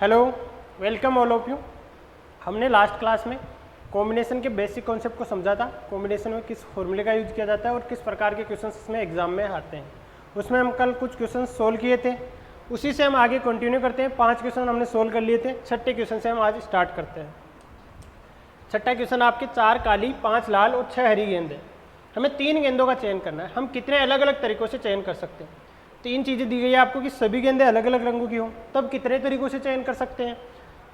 Hello, welcome all of you. हमने last class में combination के बेसिक कॉन्सेप्ट को समझा था। कॉम्बिनेशन में किस फॉर्मूले का यूज किया जाता है और किस प्रकार के क्वेश्चंस इसमें एग्जाम में आते हैं। उसमें हम कल कुछ क्वेश्चंस सोल्व किए थे, उसी से हम आगे कंटिन्यू करते हैं। 5 क्वेश्चन हमने सोल्व कर लिए थे। छठे क्वेश्चन से हम आज स्टार्ट करते हैं। छठा क्वेश्चन आपके 4 काली 5 लाल और 6 हरी गेंद है। हमें 3 गेंदों का चयन करना है। हम कितने अलग अलग तरीकों से चयन कर सकते हैं। 3 चीज़ें दी गई है आपको कि सभी गेंदें अलग अलग रंगों की हो, तब कितने तरीकों से चयन कर सकते हैं।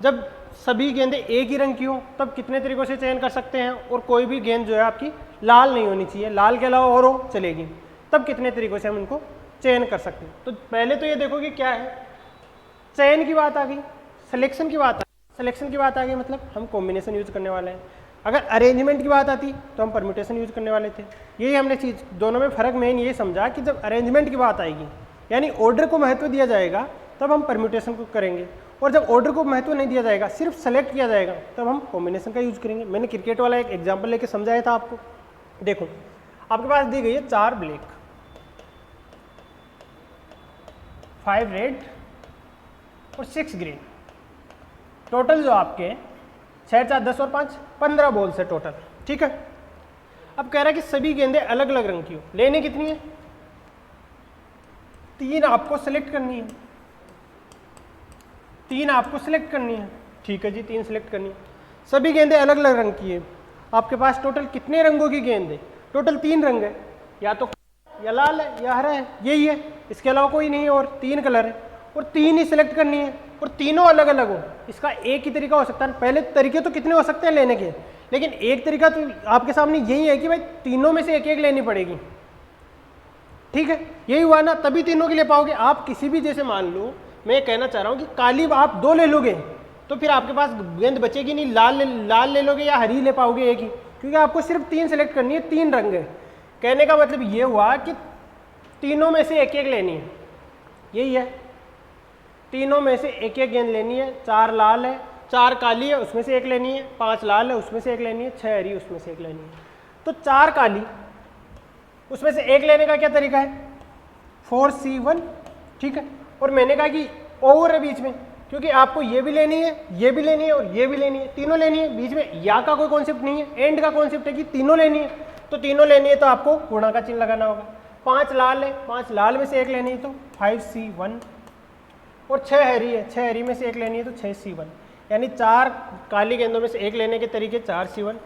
जब सभी गेंदें एक ही रंग की हो तब कितने तरीकों से चयन कर सकते हैं। और कोई भी गेंद जो है आपकी लाल नहीं होनी चाहिए, लाल के अलावा और हो चलेगी, तब कितने तरीकों से हम उनको चयन कर सकते हैं। तो पहले तो ये देखो कि क्या है, चयन की बात आ गई, सिलेक्शन की बात आ गई। सिलेक्शन की बात आ गई मतलब हम कॉम्बिनेशन यूज करने वाले हैं। अगर अरेंजमेंट की बात आती तो हम परम्यूटेशन यूज करने वाले थे। यही हमने चीज़ दोनों में फ़र्क मेन ये समझा कि जब अरेंजमेंट की बात आएगी यानी ऑर्डर को महत्व दिया जाएगा तब हम परम्यूटेशन को करेंगे, और जब ऑर्डर को महत्व नहीं दिया जाएगा, सिर्फ सेलेक्ट किया जाएगा, तब हम कॉम्बिनेशन का यूज करेंगे। मैंने क्रिकेट वाला एक एग्जाम्पल लेके समझाया था आपको। देखो आपके पास दी गई है 4 ब्लैक, 5 रेड और 6 ग्रीन। टोटल जो आपके 6 4 10 और 5 15 बॉल्स है टोटल, ठीक है। अब कह रहा है कि सभी गेंदें अलग अलग रंग की हो। लेने कितनी है? 3 आपको सिलेक्ट करनी है। 3 आपको सिलेक्ट करनी है, ठीक है जी, 3 सिलेक्ट करनी है। सभी गेंदें अलग अलग रंग की है। आपके पास टोटल कितने रंगों की गेंद है? टोटल 3 रंग है, या तो या लाल है या हरा है, यही है, इसके अलावा कोई नहीं है। और 3 कलर है और 3 ही सिलेक्ट करनी है और तीनों अलग अलग हो। इसका एक ही तरीका हो सकता है। पहले तरीके तो कितने हो सकते हैं लेने के, लेकिन एक तरीका तो आपके सामने यही है कि भाई तीनों में से एक एक लेनी पड़ेगी, ठीक है। यही हुआ ना, तभी तीनों के लिए पाओगे। आप किसी भी, जैसे मान लो मैं कहना चाह रहा हूँ कि काली आप 2 ले लोगे तो फिर आपके पास गेंद बचेगी नहीं। लाल ले लोगे या हरी ले पाओगे एक ही, क्योंकि आपको सिर्फ 3 सेलेक्ट करनी है, 3 रंग है। कहने का मतलब ये हुआ कि तीनों में से एक एक लेनी है, यही है। तीनों में से एक एक गेंद लेनी है। 4 लाल है, 4 काली है, उसमें से एक लेनी है। 5 लाल है, उसमें से एक लेनी है। 6 हरी, उसमें से एक लेनी है। तो 4 काली, उसमें से एक लेने का क्या तरीका है? 4C1, ठीक है। और मैंने कहा कि ओवर है बीच में, क्योंकि आपको ये भी लेनी है, ये भी लेनी है और ये भी लेनी है, तीनों लेनी है। बीच में या का कोई कॉन्सेप्ट नहीं है, एंड का कॉन्सेप्ट है कि तीनों लेनी है। तो तीनों लेनी है तो आपको गुणा का चिन्ह लगाना होगा। 5 लाल है, 5 लाल में से एक लेनी है तो 5C1, और 6 हरी है, 6 हरी में से एक लेनी है तो 6C1। यानी 4 काली गेंदों में से एक लेने के तरीके 4C1,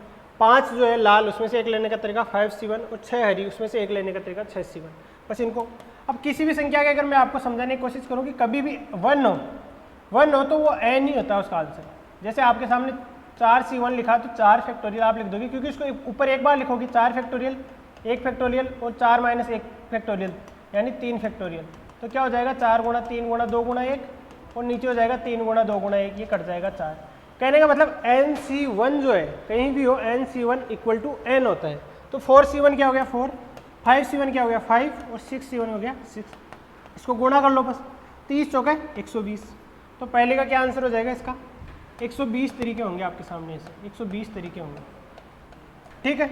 5 जो है लाल, उसमें से एक लेने का तरीका 5C1, और 6 हरी, उसमें से एक लेने का तरीका 6C1। बस इनको अब किसी भी संख्या के अगर मैं आपको समझाने की कोशिश करूँ कि कभी भी 1 हो तो वो n ही होता है उसका आंसर। जैसे आपके सामने 4C1 लिखा तो 4 फैक्टोरियल आप लिख दोगे, क्योंकि इसको ऊपर एक बार लिखोगे 4 फैक्टोरियल, 1 फैक्टोरियल और 4 - 1 फैक्टोरियल यानी 3 फैक्टोरियल। तो क्या हो जाएगा? 4 गुणा 3 गुणा 2 गुणा 1, और नीचे हो जाएगा 3 गुणा 2 गुणा 1, ये कट जाएगा 4। कहने का मतलब NC1 जो है, कहीं भी हो NC1 इक्वल टू n होता है। तो 4C1 क्या हो गया? 4, 5C1 क्या हो गया? 5, और 6C1 हो गया 6। इसको गुणा कर लो बस, 30 चौके 120। तो पहले का क्या आंसर हो जाएगा इसका? 120 तरीके होंगे आपके सामने, ऐसे 120 तरीके होंगे, ठीक है।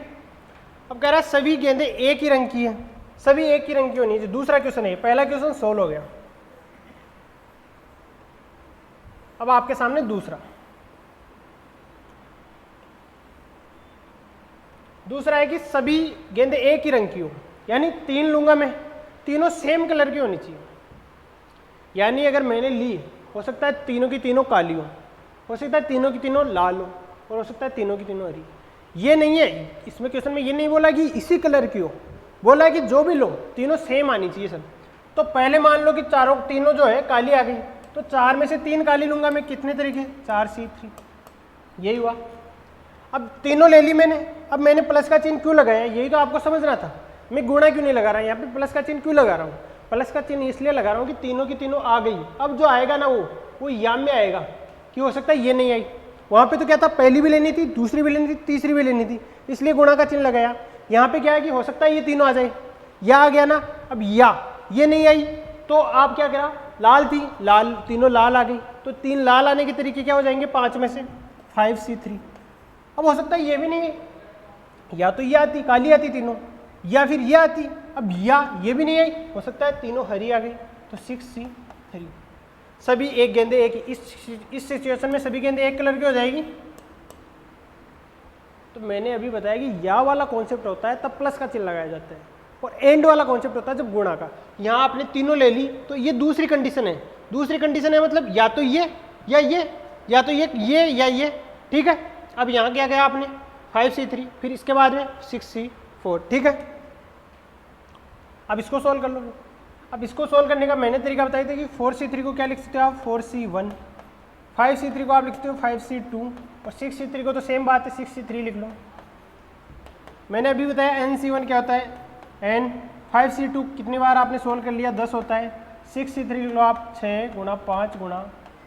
अब कह रहा है सभी गेंदें एक ही रंग की है, सभी एक ही रंग की होनी चाहिए। दूसरा क्वेश्चन है, पहला क्वेश्चन सोल्व हो गया। अब आपके सामने दूसरा है कि सभी गेंदें एक ही रंग की हो, यानी 3 लूंगा मैं, तीनों सेम कलर की होनी चाहिए। यानी अगर मैंने ली, हो सकता है तीनों की तीनों काली हो सकता है तीनों की तीनों लाल और हो सकता है तीनों की तीनों हरी। ये नहीं है इसमें, क्वेश्चन में ये नहीं बोला कि इसी कलर की हो, बोला कि जो भी लो तीनों सेम आनी चाहिए सब। तो पहले मान लो कि तीनों जो है काली आ गई, तो 4 में से 3 काली लूंगा मैं। कितने तरीके? 4C3, यही हुआ। अब तीनों ले ली मैंने, अब मैंने प्लस का चिन्ह क्यों लगाया? यही तो आपको समझना था। मैं गुणा क्यों नहीं लगा रहा, यहाँ पे प्लस का चिन्ह क्यों लगा रहा हूँ? प्लस का चिन्ह इसलिए लगा रहा हूँ कि तीनों की तीनों आ गई। अब जो आएगा ना वो या में आएगा, कि हो सकता है ये नहीं आई। वहाँ पे तो क्या था, पहली भी लेनी थी, दूसरी भी लेनी थी, तीसरी भी लेनी थी, इसलिए गुणा का चिन्ह लगाया। यहाँ पे क्या है कि हो सकता है ये तीनों आ जाए, या आ गया ना। अब या ये नहीं आई तो आप क्या करा, लाल थी, लाल तीनों लाल आ गई, तो 3 लाल आने के तरीके क्या हो जाएंगे? 5 में से 5C3। अब हो सकता है ये भी नहीं है, या तो ये आती, काली आती तीनों, या फिर ये आती। अब या ये भी नहीं आई, हो सकता है तीनों हरी आ गई, तो 6C3। सभी एक गेंदे एक ही। इस सिचुएशन में सभी गेंदे एक कलर की हो जाएगी। तो मैंने अभी बताया कि या वाला कॉन्सेप्ट होता है तब प्लस का चिन्ह लगाया जाता है, और एंड वाला कॉन्सेप्ट होता है जब गुणा का। यहाँ आपने तीनों ले ली तो ये दूसरी कंडीशन है। दूसरी कंडीशन है मतलब या तो ये या ये, या तो ये या ये, ठीक है। अब यहाँ क्या गया आपने 5C3, फिर इसके बाद में 6C4, ठीक है। अब इसको सोल्व कर लो। अब इसको सोल्व करने का मैंने तरीका बताया था कि 4C3 को क्या लिख सकते हो आप 4C1, 5C3 को आप लिखते हो 5C2, और 6C3 को तो सेम बात है 6C3 लिख लो। मैंने अभी बताया NC1 क्या होता है N, 5C2 कितनी बार आपने सोल्व कर लिया 10 होता है, 6C3 लिख लो आप 6 गुणा 5 गुणा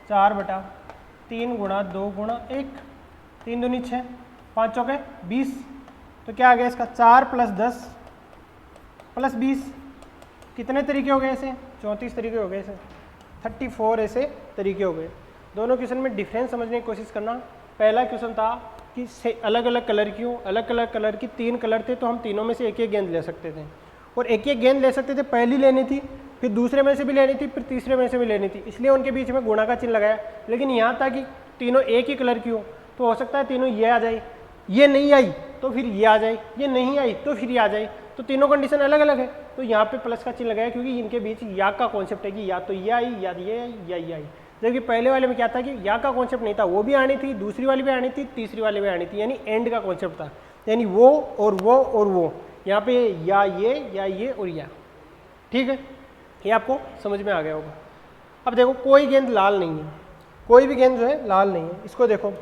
4 बटा 3 गुणा 2 गुणा 1, 3 दूनी 6, 5 चौके 20। तो क्या आ गया इसका 4 + 10 + 20, कितने तरीके हो गए ऐसे 34 तरीके हो गए ऐसे, 34 ऐसे तरीके हो गए। दोनों क्वेश्चन में डिफरेंस समझने की कोशिश करना। पहला क्वेश्चन था कि अलग अलग कलर की हो, अलग अलग कलर की 3 कलर थे तो हम तीनों में से एक एक गेंद ले सकते थे, और एक एक गेंद ले सकते थे। पहली लेनी थी, फिर दूसरे में से भी लेनी थी, फिर तीसरे में से भी लेनी थी, इसलिए उनके बीच में गुणा का चिन्ह लगाया। लेकिन यहाँ था कि तीनों एक ही कलर की हो, तो हो सकता है तीनों ये आ जाए, ये नहीं आई तो फिर ये आ जाए, ये नहीं आई तो फिर ये आ जाए, तो तीनों कंडीशन अलग अलग है। तो यहाँ पे प्लस का चिन्ह लगाया क्योंकि इनके बीच या का कॉन्सेप्ट है कि या तो ये आई या ये आई या ये आई। जबकि पहले वाले में क्या था कि या का कॉन्सेप्ट नहीं था, वो भी आनी थी, दूसरी वाली भी आनी थी, तीसरी वाली भी आनी थी, यानी एंड का कॉन्सेप्ट था, यानी वो और वो और वो। यहाँ पे या ये और या, ठीक है। ये आपको समझ में आ गया होगा। अब देखो कोई गेंद लाल नहीं है, कोई भी गेंद जो है लाल नहीं है। इसको देखो,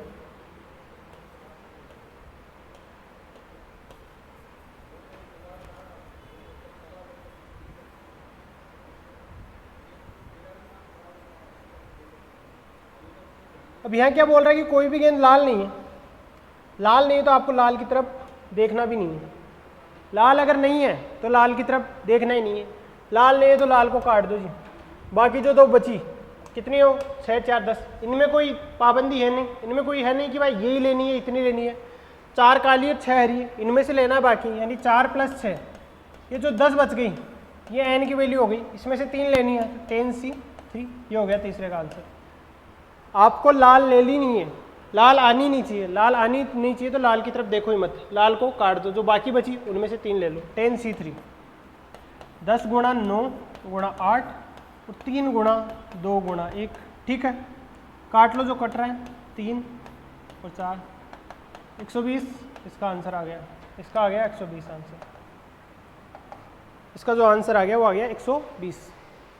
अब यहाँ क्या बोल रहा है कि कोई भी गेंद लाल नहीं है। लाल नहीं है तो आपको लाल की तरफ देखना भी नहीं है। लाल अगर नहीं है तो लाल की तरफ देखना ही नहीं है। लाल नहीं है तो लाल को काट दो जी। बाकी जो दो बची कितनी हो 6 4 10, इनमें कोई पाबंदी है नहीं, इनमें कोई है नहीं कि भाई यही लेनी है इतनी लेनी है। 4 काली और 6 हरी है, इनमें से लेना बाकी, यानी 4 + 6, ये जो 10 बच गई ये n की वैल्यू हो गई, इसमें से 3 लेनी है, 10C3, ये हो गया तीसरे का आंसर। आपको लाल ले ली नहीं है, लाल आनी नहीं चाहिए, लाल आनी नहीं चाहिए तो लाल की तरफ देखो ही मत, लाल को काट दो, जो बाकी बची उनमें से 3 ले लो। 10C3 10 गुणा 9 गुणा 8 और 3 गुणा 2 गुणा 1, ठीक है। काट लो जो कट रहा है, 3 और 4 120, इसका आंसर आ गया, इसका आ गया 120 आंसर। इसका जो आंसर आ गया वो आ गया 120,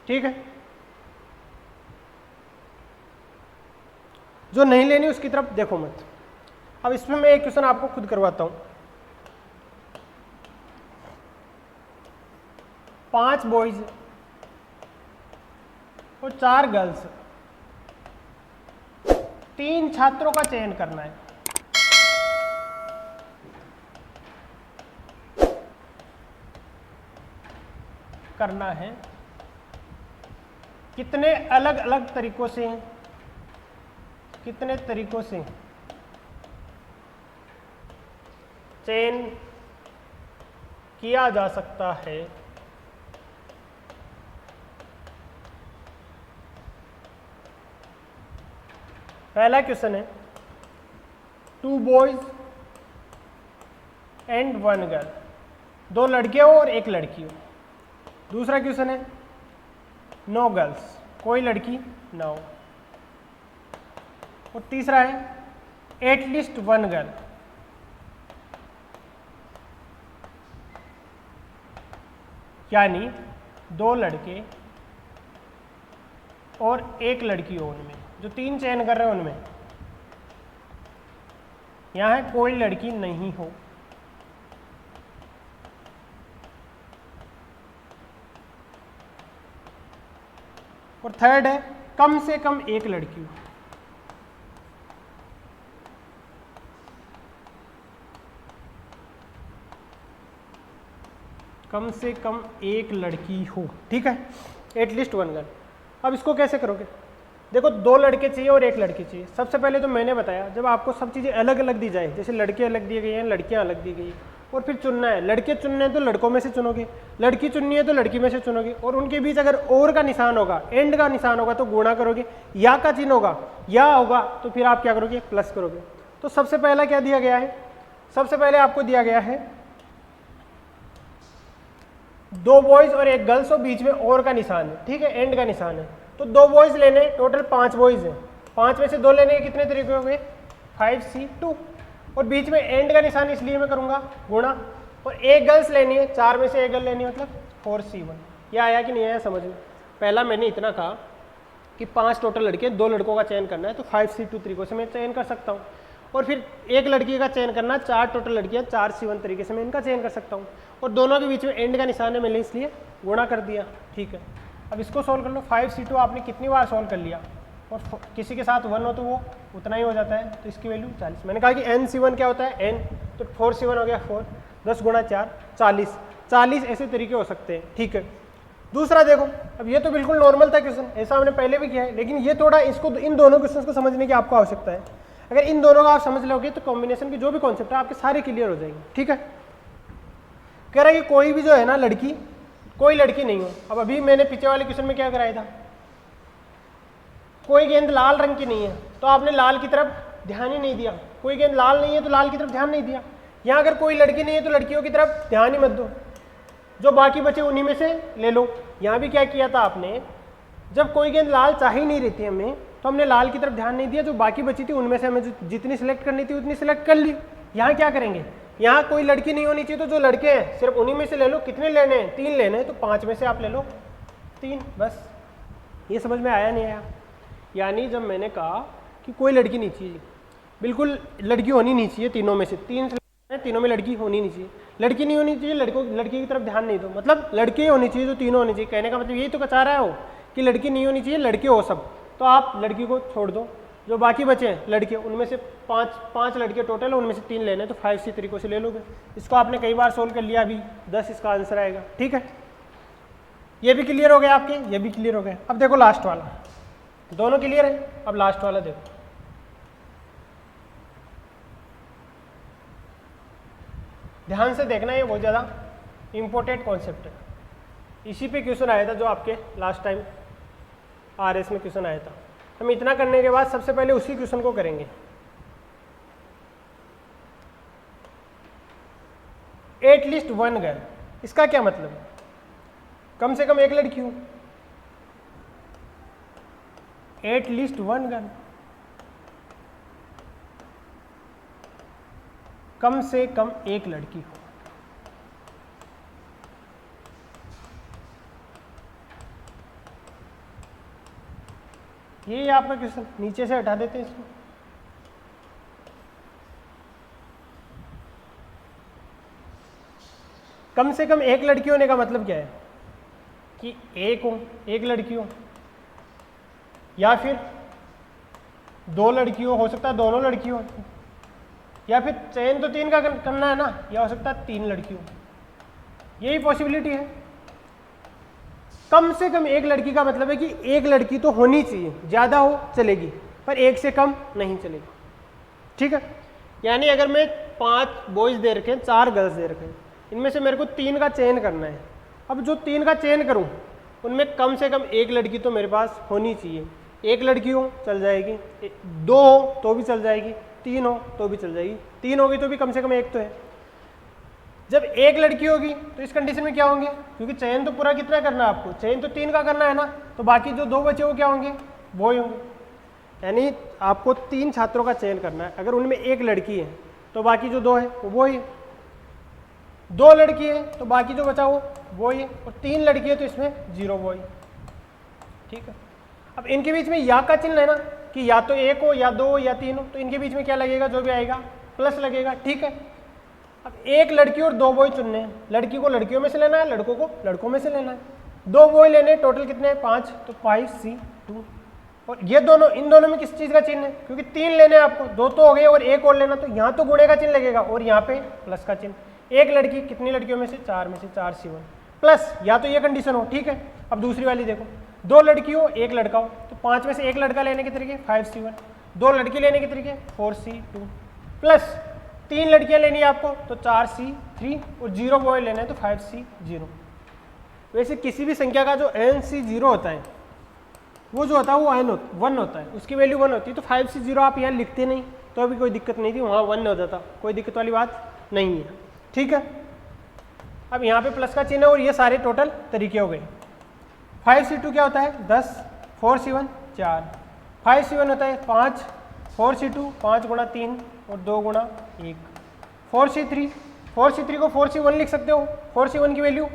ठीक है। जो नहीं लेनी उसकी तरफ देखो मत। अब इसमें मैं एक क्वेश्चन आपको खुद करवाता हूं। 5 बॉयज और 4 गर्ल्स, 3 छात्रों का चयन करना है। कितने अलग अलग तरीकों से, कितने तरीकों से चयन किया जा सकता है पहला क्वेश्चन है 2 बॉयज एंड 1 गर्ल, 2 लड़के हो और 1 लड़की हो। दूसरा क्वेश्चन है नो गर्ल्स, कोई लड़की ना हो। और तीसरा है एटलीस्ट 1 गर्ल, यानी 2 लड़के और 1 लड़की हो। उनमें जो 3 चयन कर रहे हैं उनमें यहां है कोई लड़की नहीं हो। और थर्ड है कम से कम 1 लड़की हो। कम से कम 1 लड़की हो, ठीक है, एटलीस्ट 1 गर्ल। अब इसको कैसे करोगे? देखो 2 लड़के चाहिए और 1 लड़की चाहिए। सबसे पहले तो मैंने बताया जब आपको सब चीज़ें अलग अलग दी जाए, जैसे लड़के अलग दिए गए हैं, लड़कियां अलग दी गई, और फिर चुनना है। लड़के चुनने हैं तो लड़कों में से चुनोगे, लड़की चुननी है तो लड़की में से चुनोगे, और उनके बीच अगर और का निशान होगा, एंड का निशान होगा तो गुणा करोगे, या का चिन्ह होगा या होगा तो फिर आप क्या करोगे, प्लस करोगे। तो सबसे पहला क्या दिया गया है, सबसे पहले आपको दिया गया है 2 बॉयज और 1 गर्ल्स और बीच में और का निशान है, ठीक है, एंड का निशान है। तो 2 बॉयज लेने, टोटल 5 बॉयज हैं, 5 में से 2 लेने के कितने तरीके हो गए, 5C2, और बीच में एंड का निशान इसलिए मैं करूंगा गुणा, और 1 गर्ल्स लेनी है, 4 में से 1 गर्ल लेनी है, मतलब 4C1। ये आया कि नहीं आया समझ में। पहला मैंने इतना कहा कि 5 टोटल लड़के, 2 लड़कों का चयन करना है, तो 5C2 तरीकों से मैं चयन कर सकता हूँ, और फिर 1 लड़की का चयन करना, 4 टोटल लड़कियाँ, 4C1 तरीके से मैं इनका चयन कर सकता हूँ, और दोनों के बीच में एंड का निशान है, मैंने इसलिए गुणा कर दिया, ठीक है। अब इसको सॉल्व कर लो। 5C2 आपने कितनी बार सॉल्व कर लिया, और किसी के साथ 1 हो तो वो उतना ही हो जाता है, तो इसकी वैल्यू 40। मैंने कहा कि NC1 क्या होता है, n, तो 4C1 हो गया 4, 10 गुणा 4 40, 40 ऐसे तरीके हो सकते हैं, ठीक है। दूसरा देखो, अब ये तो बिल्कुल नॉर्मल था क्वेश्चन, ऐसा हमने पहले भी किया है, लेकिन ये थोड़ा इसको, इन दोनों क्वेश्चन को समझने की आपको आवश्यकता है। अगर इन दोनों का आप समझ लोगे तो कॉम्बिनेशन की जो भी कॉन्सेप्ट है आपके सारे क्लियर हो जाएंगे, ठीक है। कह रहा है कि कोई भी जो है ना लड़की, कोई लड़की नहीं हो। अब अभी मैंने पीछे वाले क्वेश्चन में क्या कराया था, कोई गेंद लाल रंग की नहीं है, तो आपने लाल की तरफ ध्यान ही नहीं दिया। कोई गेंद लाल नहीं है तो लाल की तरफ ध्यान नहीं दिया। यहाँ अगर कोई लड़की नहीं है तो लड़कियों की तरफ ध्यान ही मत दो, जो बाकी बचे उन्हीं में से ले लो। यहाँ भी क्या किया था आपने, जब कोई गेंद लाल चाह ही नहीं रही थी हमें, तो हमने लाल की तरफ ध्यान नहीं दिया, जो बाकी बची थी उनमें से हमें जितनी सिलेक्ट करनी थी उतनी सिलेक्ट कर ली। यहाँ क्या करेंगे, यहाँ कोई लड़की नहीं होनी चाहिए, तो जो लड़के हैं सिर्फ उन्हीं में से ले लो। कितने लेने हैं, 3 लेने हैं, तो 5 में से आप ले लो 3, बस। ये समझ में आया नहीं आया। यानी जब मैंने कहा कि कोई लड़की नहीं चाहिए, बिल्कुल लड़की होनी नहीं चाहिए, तीनों में से 3 तीनों में लड़की होनी नहीं चाहिए, लड़की नहीं होनी चाहिए, लड़की की तरफ ध्यान नहीं दो, मतलब लड़के होनी चाहिए जो तीनों होनी चाहिए। कहने का मतलब यही तो चाह रहा है हो कि लड़की नहीं होनी चाहिए, लड़के हो सब, तो आप लड़की को छोड़ दो। जो बाकी बचे हैं लड़के, उनमें से 5 लड़के टोटल है, उनमें से 3 लेने, तो 5C तरीकों से ले लोगे। इसको आपने कई बार सोल्व कर लिया, अभी 10 इसका आंसर आएगा, ठीक है। ये भी क्लियर हो गया आपके, ये भी क्लियर हो गया। अब देखो लास्ट वाला, दोनों क्लियर है। अब लास्ट वाला देखो, ध्यान से देखना, ये बहुत ज़्यादा इंपॉर्टेंट कॉन्सेप्ट है। इसी पे क्वेश्चन आया था जो आपके लास्ट टाइम RS में क्वेश्चन आया था। हम इतना करने के बाद सबसे पहले उसी क्वेश्चन को करेंगे। एटलीस्ट 1 गर्ल, इसका क्या मतलब है, कम से कम 1 लड़की हो। एटलीस्ट 1 गर्ल, कम से कम 1 लड़की हो। ये आपका क्वेश्चन, नीचे से हटा देते हैं इसको। कम से कम 1 लड़की होने का मतलब क्या है कि 1 लड़की हो, या फिर 2 लड़की हो सकता है दोनों लड़की हो, या फिर चयन तो 3 का करना है ना, या हो सकता है 3 लड़की हो। यही पॉसिबिलिटी है। कम से कम 1 लड़की का मतलब है कि 1 लड़की तो होनी चाहिए, ज़्यादा हो चलेगी पर 1 से कम नहीं चलेगी, ठीक है। यानी अगर मैं 5 बॉयज़ दे रखे हैं, 4 गर्ल्स दे रखे हैं, इनमें से मेरे को 3 का चयन करना है। अब जो 3 का चयन करूं उनमें कम से कम 1 लड़की तो मेरे पास होनी चाहिए। 1 लड़की हो चल जाएगी, 2 हो तो भी चल जाएगी, 3 हो तो भी चल जाएगी, 3 होगी तो भी कम से कम 1 तो है। जब 1 लड़की होगी तो इस कंडीशन में क्या होंगे, क्योंकि चयन तो पूरा कितना करना है आपको, चयन तो 3 का करना है ना, तो बाकी जो 2 बचे वो क्या होंगे, वो ही होंगे। यानी आपको 3 छात्रों का चयन करना है। अगर उनमें 1 लड़की है तो बाकी जो 2 है वो ही है, 2 लड़की है तो बाकी जो बचा वो ही है, और 3 लड़की है तो इसमें 0 वो ही, ठीक है। अब इनके बीच में या का चिन्ह है ना, कि या तो 1 हो या 2 हो या 3 हो, तो इनके बीच में क्या लगेगा, जो भी आएगा प्लस लगेगा, ठीक है। अब 1 लड़की और 2 बॉय चुनने हैं, लड़की को लड़कियों में से लेना है, लड़कों को लड़कों में से लेना है। 2 बॉय लेने, टोटल कितने हैं 5, तो 5C2। और ये दोनों, इन दोनों में किस चीज़ का चिन्ह है, क्योंकि 3 लेने हैं आपको, 2 तो हो गए और 1 और लेना, तो यहाँ तो गुणे का चिन्ह लगेगा और यहाँ पे प्लस का चिन्ह। 1 लड़की कितनी लड़कियों में से, 4 में से 4C1 प्लस, या तो ये कंडीशन हो, ठीक है। अब दूसरी वाली देखो, 2 लड़की हो 1 लड़का हो, तो 5 में से 1 लड़का लेने के तरीके 5C1, 2 लड़की लेने के तरीके 4C2 प्लस 3 लड़कियां लेनी है आपको तो 4C3 और 0 बॉय लेना है तो 5C0। वैसे किसी भी संख्या का जो NC0 होता है वो जो होता है वो 1 होता है, उसकी वैल्यू 1 होती है। तो 5C0 आप यहाँ लिखते नहीं तो अभी कोई दिक्कत नहीं थी, वहाँ 1 हो जाता, कोई दिक्कत वाली बात नहीं है। ठीक है, अब यहाँ पे प्लस का चिन्ह और ये सारे टोटल तरीके हो गए। 5C2 क्या होता है 10, 4C1 4, 5C1 होता है 5, 4C2 5 गुणा 3 और 2 गुणा 1, 4C3 को 4C1 लिख सकते हो, 4C1 की वैल्यू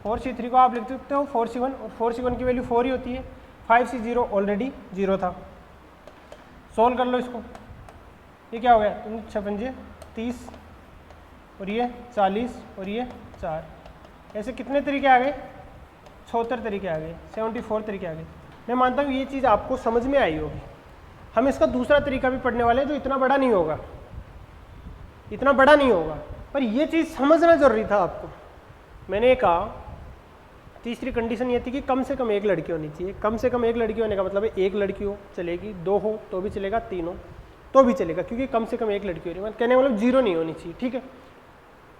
4C3 को आप लिख सकते हो 4C1 और 4C1 की वैल्यू 4 ही होती है। 5C0 ऑलरेडी 0 था। सोल्व कर लो इसको, ये क्या हो गया, तुम 6 30 और ये 40 और ये 4, ऐसे कितने तरीके आ गए, 76 तरीके आ गए, 74 तरीके आ गए। मैं मानता हूँ ये चीज़ आपको समझ में आई होगी। हम इसका दूसरा तरीका भी पढ़ने वाले हैं जो इतना बड़ा नहीं होगा, इतना बड़ा नहीं होगा, पर ये चीज़ समझना जरूरी था आपको। मैंने कहा तीसरी कंडीशन ये थी कि कम से कम एक लड़की होनी चाहिए। कम से कम एक लड़की होने का मतलब है एक लड़की हो चलेगी, 2 हो तो भी चलेगा, 3 हो तो भी चलेगा, क्योंकि कम से कम एक लड़की हो रही है, कहने मतलब 0 नहीं होनी चाहिए। ठीक है,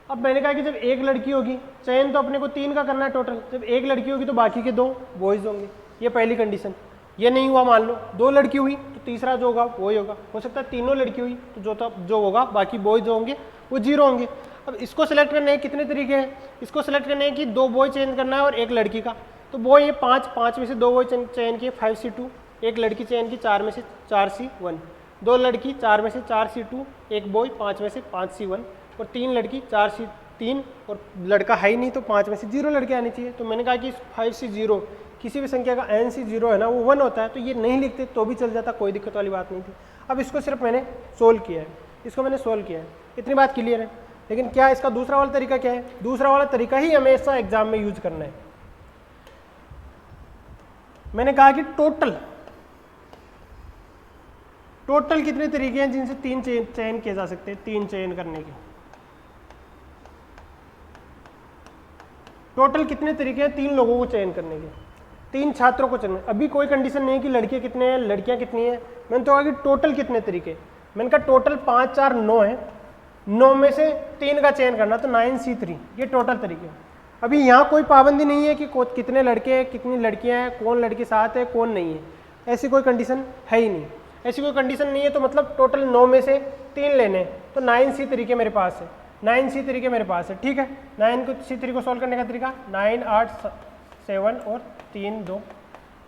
अब मैंने कहा कि जब एक लड़की होगी, चयन तो अपने को 3 का करना है टोटल, जब एक लड़की होगी तो बाकी के 2 बॉयज़ होंगे, ये पहली कंडीशन। ये नहीं हुआ, मान लो 2 लड़की हुई तो तीसरा जो होगा वो ही होगा। हो सकता है तीनों लड़की हुई तो जो होगा बाकी बॉयज़ जो होंगे वो 0 होंगे। अब इसको सेलेक्ट करने हैं, कितने तरीके हैं, इसको सेलेक्ट करने हैं कि 2 बॉय चेंज करना है और एक लड़की का। तो बॉय ये 5 में से 2 बॉय चयन किए 5C2, एक लड़की चयन की 4 में से 4C1, 2 लड़की 4 में से 4C2, एक बॉय 5 में से 5C1 और 3 लड़की 4C3 और लड़का है ही नहीं तो 5 में से 0 लड़के आनी चाहिए। तो मैंने कहा कि 5C0 किसी भी संख्या का NC0 है ना वो 1 होता है, तो ये नहीं लिखते तो भी चल जाता, कोई दिक्कत वाली बात नहीं थी। अब इसको सिर्फ मैंने सोल्व किया है, इसको मैंने सोल्व किया है, इतनी बात क्लियर है। लेकिन क्या इसका दूसरा वाला तरीका क्या है, दूसरा वाला तरीका ही हमेशा एग्जाम में यूज करना है। मैंने कहा कि टोटल कितने तरीके हैं जिनसे 3 चयन किए जा सकते हैं, 3 चयन करने के टोटल कितने तरीके हैं 3 लोगों को चयन करने के, 3 छात्रों को चयन। अभी कोई कंडीशन नहीं है कि लड़कियां कितने हैं लड़कियां कितनी हैं, मैंने तो कहा कि टोटल कितने तरीके। मैंने कहा टोटल 5 4 9 है, 9 में से 3 का चयन करना तो 9C3, ये टोटल तरीके। अभी यहाँ कोई पाबंदी नहीं है कि कितने लड़के हैं कितनी लड़कियां हैं, कौन लड़के साथ है कौन नहीं है, ऐसी कोई कंडीशन है ही नहीं। ऐसी कोई कंडीशन नहीं है तो मतलब टोटल 9 में से 3 लेने, तो 9C तरीके मेरे पास है, 9C तरीके मेरे पास है। ठीक है, 9C3 को सॉल्व करने का तरीका 9 8 7 और 3 2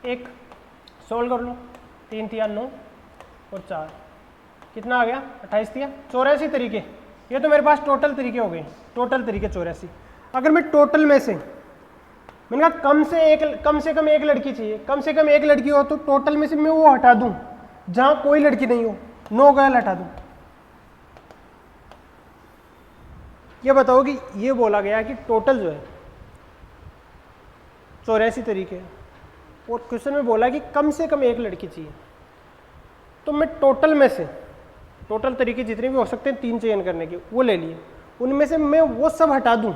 1, सोल्व कर लो, 3 3 9 और 4, कितना आ गया 28 दिया, 84 तरीके। ये तो मेरे पास टोटल तरीके हो गए, टोटल तरीके 84। अगर मैं टोटल में से, मैंने कहा कम से कम एक लड़की चाहिए, कम से कम एक लड़की हो तो टोटल में से मैं वो हटा दूं जहां कोई लड़की नहीं हो, 9 गर्ल हटा दूं। ये बताओ कि ये बोला गया कि टोटल जो है 84 तरीके और क्वेश्चन में बोला कि कम से कम एक लड़की चाहिए, तो मैं टोटल में से टोटल तरीके जितने भी हो सकते हैं 3 चयन करने के वो ले लिए, उनमें से मैं वो सब हटा दूं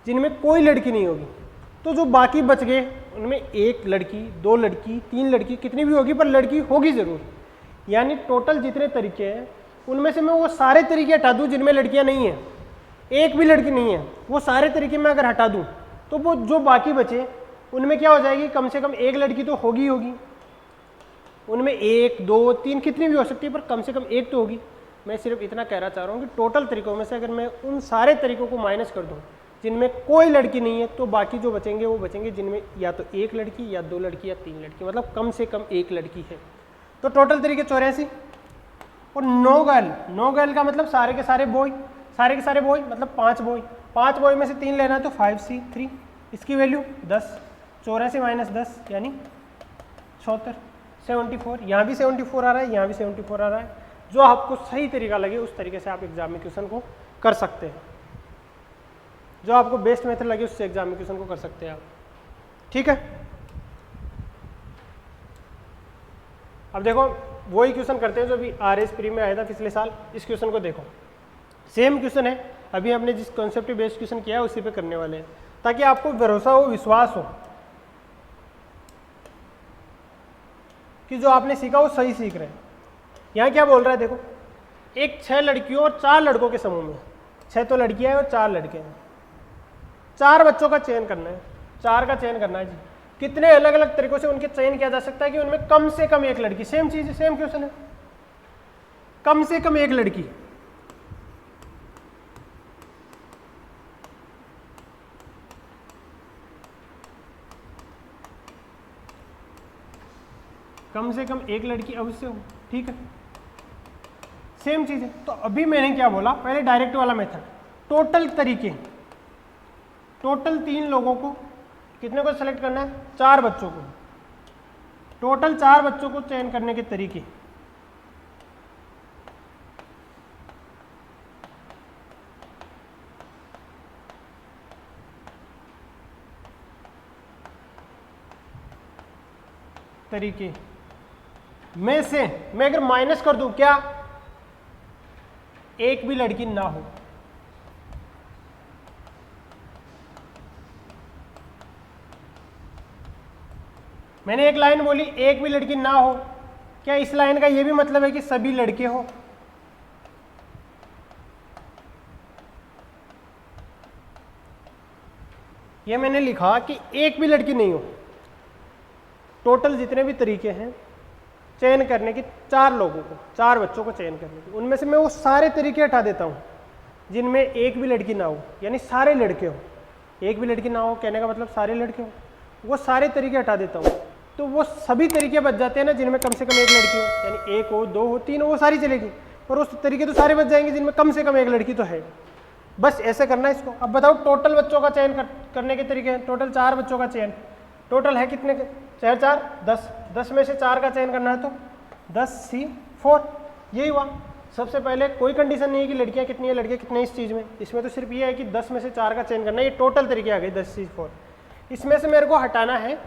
जिनमें कोई लड़की नहीं होगी, तो जो बाकी बच गए उनमें 1 लड़की 2 लड़की 3 लड़की कितनी भी होगी पर लड़की होगी ज़रूर। यानी टोटल जितने तरीके हैं उनमें से मैं वो सारे तरीके हटा दूं जिनमें लड़कियां नहीं हैं, एक भी लड़की नहीं है, वो सारे तरीके मैं अगर हटा दूं तो वो जो बाकी बचे उनमें क्या हो जाएगी, कम से कम एक लड़की तो होगी होगी, उनमें 1 2 3 कितनी भी हो सकती है पर कम से कम एक तो होगी। मैं सिर्फ इतना कहना चाह रहा हूँ कि टोटल तरीकों में से अगर मैं उन सारे तरीकों को माइनस कर दूँ जिनमें कोई लड़की नहीं है तो बाकी जो बचेंगे वो बचेंगे जिनमें या तो 1 लड़की या 2 लड़की या 3 लड़की, मतलब कम से कम 1 लड़की है। तो टोटल तरीके 84 और 9 गर्ल का मतलब सारे के सारे बॉय मतलब 5 बॉय, 5 बॉय में से 3 लेना है तो 5C3, इसकी वैल्यू 10, 84 माइनस 10 यानी 76, 74, यहाँ भी 74 आ रहा है, यहाँ भी 74 आ रहा है। जो आपको सही तरीका लगे उस तरीके से आप एग्जाम में क्वेश्चन को कर सकते हैं, जो आपको बेस्ट मेथड लगे उससे एग्जाम में क्वेश्चन को कर सकते हैं आप। ठीक है, अब देखो वही क्वेश्चन करते हैं जो अभी RS प्री में आया था पिछले साल। इस क्वेश्चन को देखो, सेम क्वेश्चन है, अभी हमने जिस कॉन्सेप्ट बेस्ड क्वेश्चन किया है उसी पे करने वाले हैं ताकि आपको भरोसा हो विश्वास हो कि जो आपने सीखा वो सही सीख रहे हैं। यहाँ क्या बोल रहा है देखो, एक 6 लड़कियों और 4 लड़कों के समूह में, 6 तो लड़कियां हैं और 4 लड़के हैं, 4 बच्चों का चयन करना है, 4 का चयन करना है जी। कितने अलग अलग तरीकों से उनके चयन किया जा सकता है कि उनमें कम से कम एक लड़की, सेम चीज है, सेम क्वेश्चन है, कम से कम एक लड़की, कम से कम एक लड़की अवश्य हो, ठीक है, सेम चीज है। तो अभी मैंने क्या बोला, पहले डायरेक्ट वाला मेथड, टोटल तरीके, टोटल 3 लोगों को, कितने को सेलेक्ट करना है, 4 बच्चों को, टोटल 4 बच्चों को चयन करने के तरीके। तरीके में से मैं अगर माइनस कर दूं, क्या, एक भी लड़की ना हो, मैंने एक लाइन बोली एक भी लड़की ना हो, क्या इस लाइन का यह भी मतलब है कि सभी लड़के हो? यह मैंने लिखा कि एक भी लड़की नहीं हो, टोटल जितने भी तरीके हैं चयन करने की 4 लोगों को, 4 बच्चों को चयन करने की, उनमें से मैं वो सारे तरीके हटा देता हूँ जिनमें एक भी लड़की ना हो, यानी सारे लड़के हो, एक भी लड़की ना हो कहने का मतलब सारे लड़के हो, वो सारे तरीके हटा देता हूँ, तो वो सभी तरीके बच जाते हैं ना जिनमें कम से कम एक लड़की हो, यानी 1 हो, 2 हो, 3 हो, वो सारी चलेगी, पर उस तरीके तो सारे बच जाएंगे जिनमें कम से कम एक लड़की तो है। बस ऐसे करना है इसको। अब बताओ टोटल बच्चों का चयन करने के तरीके हैं, टोटल 4 बच्चों का चयन, टोटल है कितने, 4 4 10, 10 में से 4 का चयन करना है तो 10C4, यही हुआ। सबसे पहले कोई कंडीशन नहीं है कि लड़कियां कितनी है लड़के कितने इस चीज़ में, इसमें तो सिर्फ ये है कि 10 में से 4 का चयन करना है, ये टोटल तरीके आ गए 10C4। इसमें से मेरे को हटाना है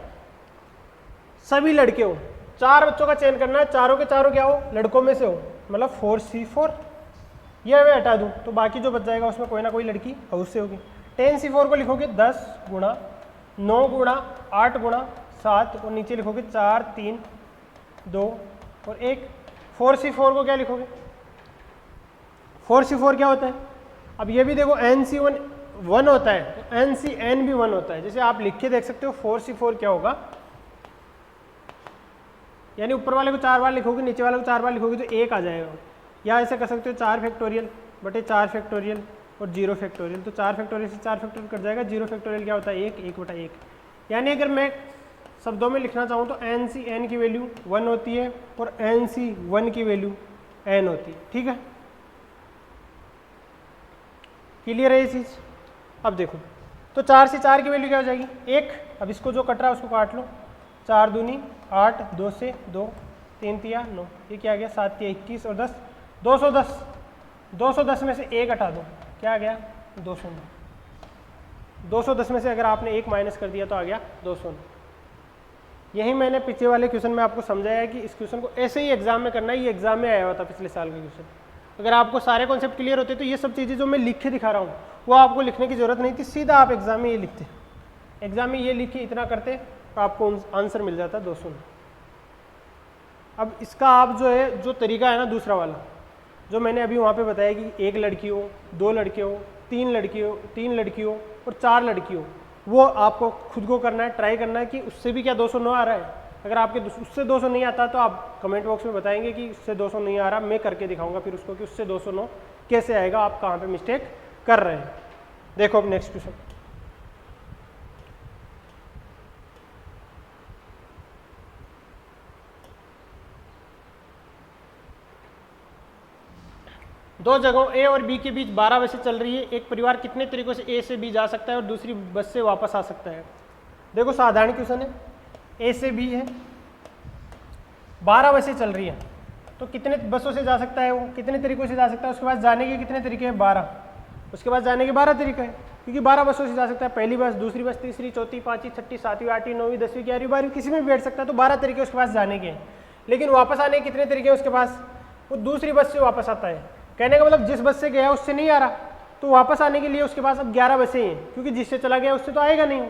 सभी लड़के हो, 4 बच्चों का चयन करना है, चारों के चारों क्या हो, लड़कों में से हो, मतलब 4C4, यह मैं हटा दूं तो बाकी जो बच जाएगा उसमें कोई ना कोई लड़की अवश्य होगी। 10C4 को लिखोगे 10 गुणा 9 गुणा 8 गुणा 7 और नीचे लिखोगे 4 3 2 और 1। 4C4 को क्या लिखोगे, 4C4 क्या होता है, अब ये भी देखो NC1 1 होता है तो NCN भी 1 होता है, जैसे आप लिख के देख सकते हो 4C4 क्या होगा, यानी ऊपर वाले को 4 बार लिखोगे नीचे वाले को 4 बार लिखोगे तो 1 आ जाएगा, या ऐसे कर सकते हो 4 फैक्टोरियल बटे 4 फैक्टोरियल और 0 फैक्टोरियल, तो 4 फैक्टोरियल से 4 फैक्टोरियल कट जाएगा, 0 फैक्टोरियल क्या होता है 1, 1 बटा 1। यानी अगर मैं शब्दों में लिखना चाहूँ तो NCN की वैल्यू 1 होती है और NC1 की वैल्यू N होती है, ठीक है, क्लियर है ये चीज़। अब देखो तो 4 से 4 की वैल्यू क्या हो जाएगी 1, अब इसको जो कट रहा है उसको काट लो, 4 दूनी 8, 2 से 2, 3 तिया 9, ये क्या आ गया 7 तिया 21 और 10 210, 210 में से 1 हटा दो, क्या आ गया 209, 210 में से अगर आपने 1 माइनस कर दिया तो आ गया 209। यही मैंने पिछले वाले क्वेश्चन में आपको समझाया है कि इस क्वेश्चन को ऐसे ही एग्जाम में करना है, ये एग्जाम में आया हुआ था पिछले साल का क्वेश्चन। अगर आपको सारे कॉन्सेप्ट क्लियर होते तो ये सब चीज़ें जो मैं लिख के दिखा रहा हूँ वो आपको लिखने की जरूरत नहीं थी, सीधा आप एग्जाम में ये लिखते, एग्जाम में ये लिख के इतना करते तो आपको आंसर मिल जाता 209। अब इसका आप जो है जो तरीका है ना दूसरा वाला जो मैंने अभी वहाँ पे बताया कि 1 लड़की हो, 2 लड़के हो, 3 लड़की हो, 3 लड़की हो और 4 लड़की हो, वो आपको खुद को करना है, ट्राई करना है कि उससे भी क्या 209 आ रहा है। अगर आपके उससे 200 नहीं आता तो आप कमेंट बॉक्स में बताएंगे कि उससे 200 नहीं आ रहा, मैं करके दिखाऊंगा फिर उसको कि उससे 209 कैसे आएगा, आप कहाँ पे मिस्टेक कर रहे हैं। देखो अब नेक्स्ट क्वेश्चन, दो जगहों A और B के बीच 12 बसें चल रही है, एक परिवार कितने तरीकों से A से B जा सकता है और दूसरी बस से वापस आ सकता है। देखो साधारण क्वेश्चन है, A से B है, 12 बसें चल रही है तो कितने बसों से जा सकता है, वो कितने तरीकों से जा सकता है, उसके बाद जाने के कितने तरीके हैं 12, उसके बाद जाने के 12 तरीके हैं, क्योंकि 12 बसों से जा सकता है, पहली बस, दूसरी बस, तीसरी, चौथी, पाँचवीं, छठी, सातवीं, आठवीं, 9वीं, 10वीं, 11वीं, 12वीं किसी में भी बैठ सकता है, तो 12 तरीके उसके पास जाने के हैं। लेकिन वापस आने के कितने तरीके हैं उसके पास, वो दूसरी बस से वापस आता है, कहने का मतलब जिस बस से गया उससे नहीं आ रहा, तो वापस आने के लिए उसके पास अब 11 बसें हैं, क्योंकि जिससे चला गया उससे तो आएगा नहीं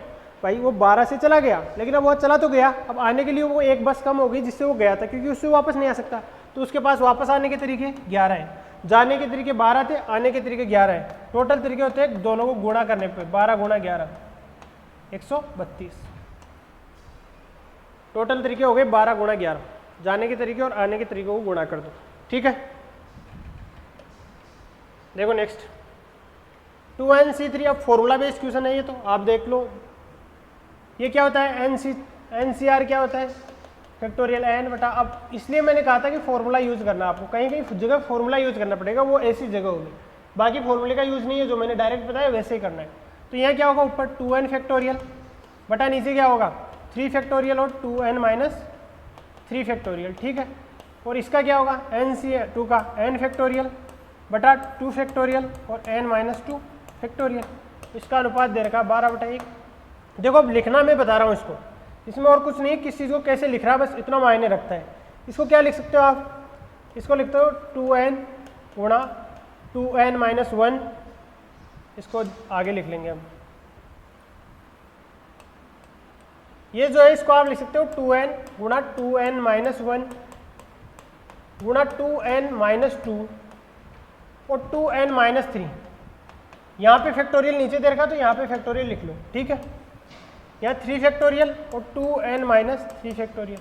भाई, वो 12 से चला गया लेकिन अब वो चला तो गया, अब आने के लिए वो एक बस कम हो गई जिससे वो गया था, क्योंकि उससे वापस नहीं आ सकता, तो उसके पास वापस आने के तरीके 11 हैं। जाने के तरीके 12 थे, आने के तरीके 11 है। टोटल तरीके होते हैं दोनों को गुणा करने पे, 12 गुणा 11 132। टोटल तरीके हो गए 12 गुणा 11, जाने के तरीके और आने के तरीकों को गुणा कर दो, ठीक है। देखो नेक्स्ट 2nc3, अब फॉर्मूला बेस्ड क्वेश्चन है ये, तो आप देख लो ये क्या होता है, NCR क्या होता है, फैक्टोरियल n बटा, अब इसलिए मैंने कहा था कि फॉर्मूला यूज करना, आपको कहीं कहीं जगह फॉर्मूला यूज करना पड़ेगा, वो ऐसी जगह होगी, बाकी फॉर्मूले का यूज नहीं है, जो मैंने डायरेक्ट बताया वैसे ही करना है। तो यहाँ क्या होगा, ऊपर 2n फैक्टोरियल बटा नीचे क्या होगा 3 फैक्टोरियल और 2n माइनस 3 फैक्टोरियल, ठीक है। और इसका क्या होगा NC2 का n फैक्टोरियल बटा 2 फैक्टोरियल और n माइनस 2 फैक्टोरियल, इसका अनुपात दे रखा 12/1। देखो अब लिखना मैं बता रहा हूँ इसको, इसमें और कुछ नहीं, किस चीज़ को कैसे लिख रहा है बस इतना मायने रखता है। इसको क्या लिख सकते हो आप, इसको लिखते हो 2n गुणा 2n माइनस 1, इसको आगे लिख लेंगे हम, ये जो है इसको आप लिख सकते हो 2n गुणा 2n माइनस 1 गुणा 2n माइनस 2 और 2n माइनस 3। यहाँ पे फैक्टोरियल नीचे दे रखा तो यहाँ पे फैक्टोरियल लिख लो, ठीक है। यहाँ 3 फैक्टोरियल और 2n माइनस 3 फैक्टोरियल,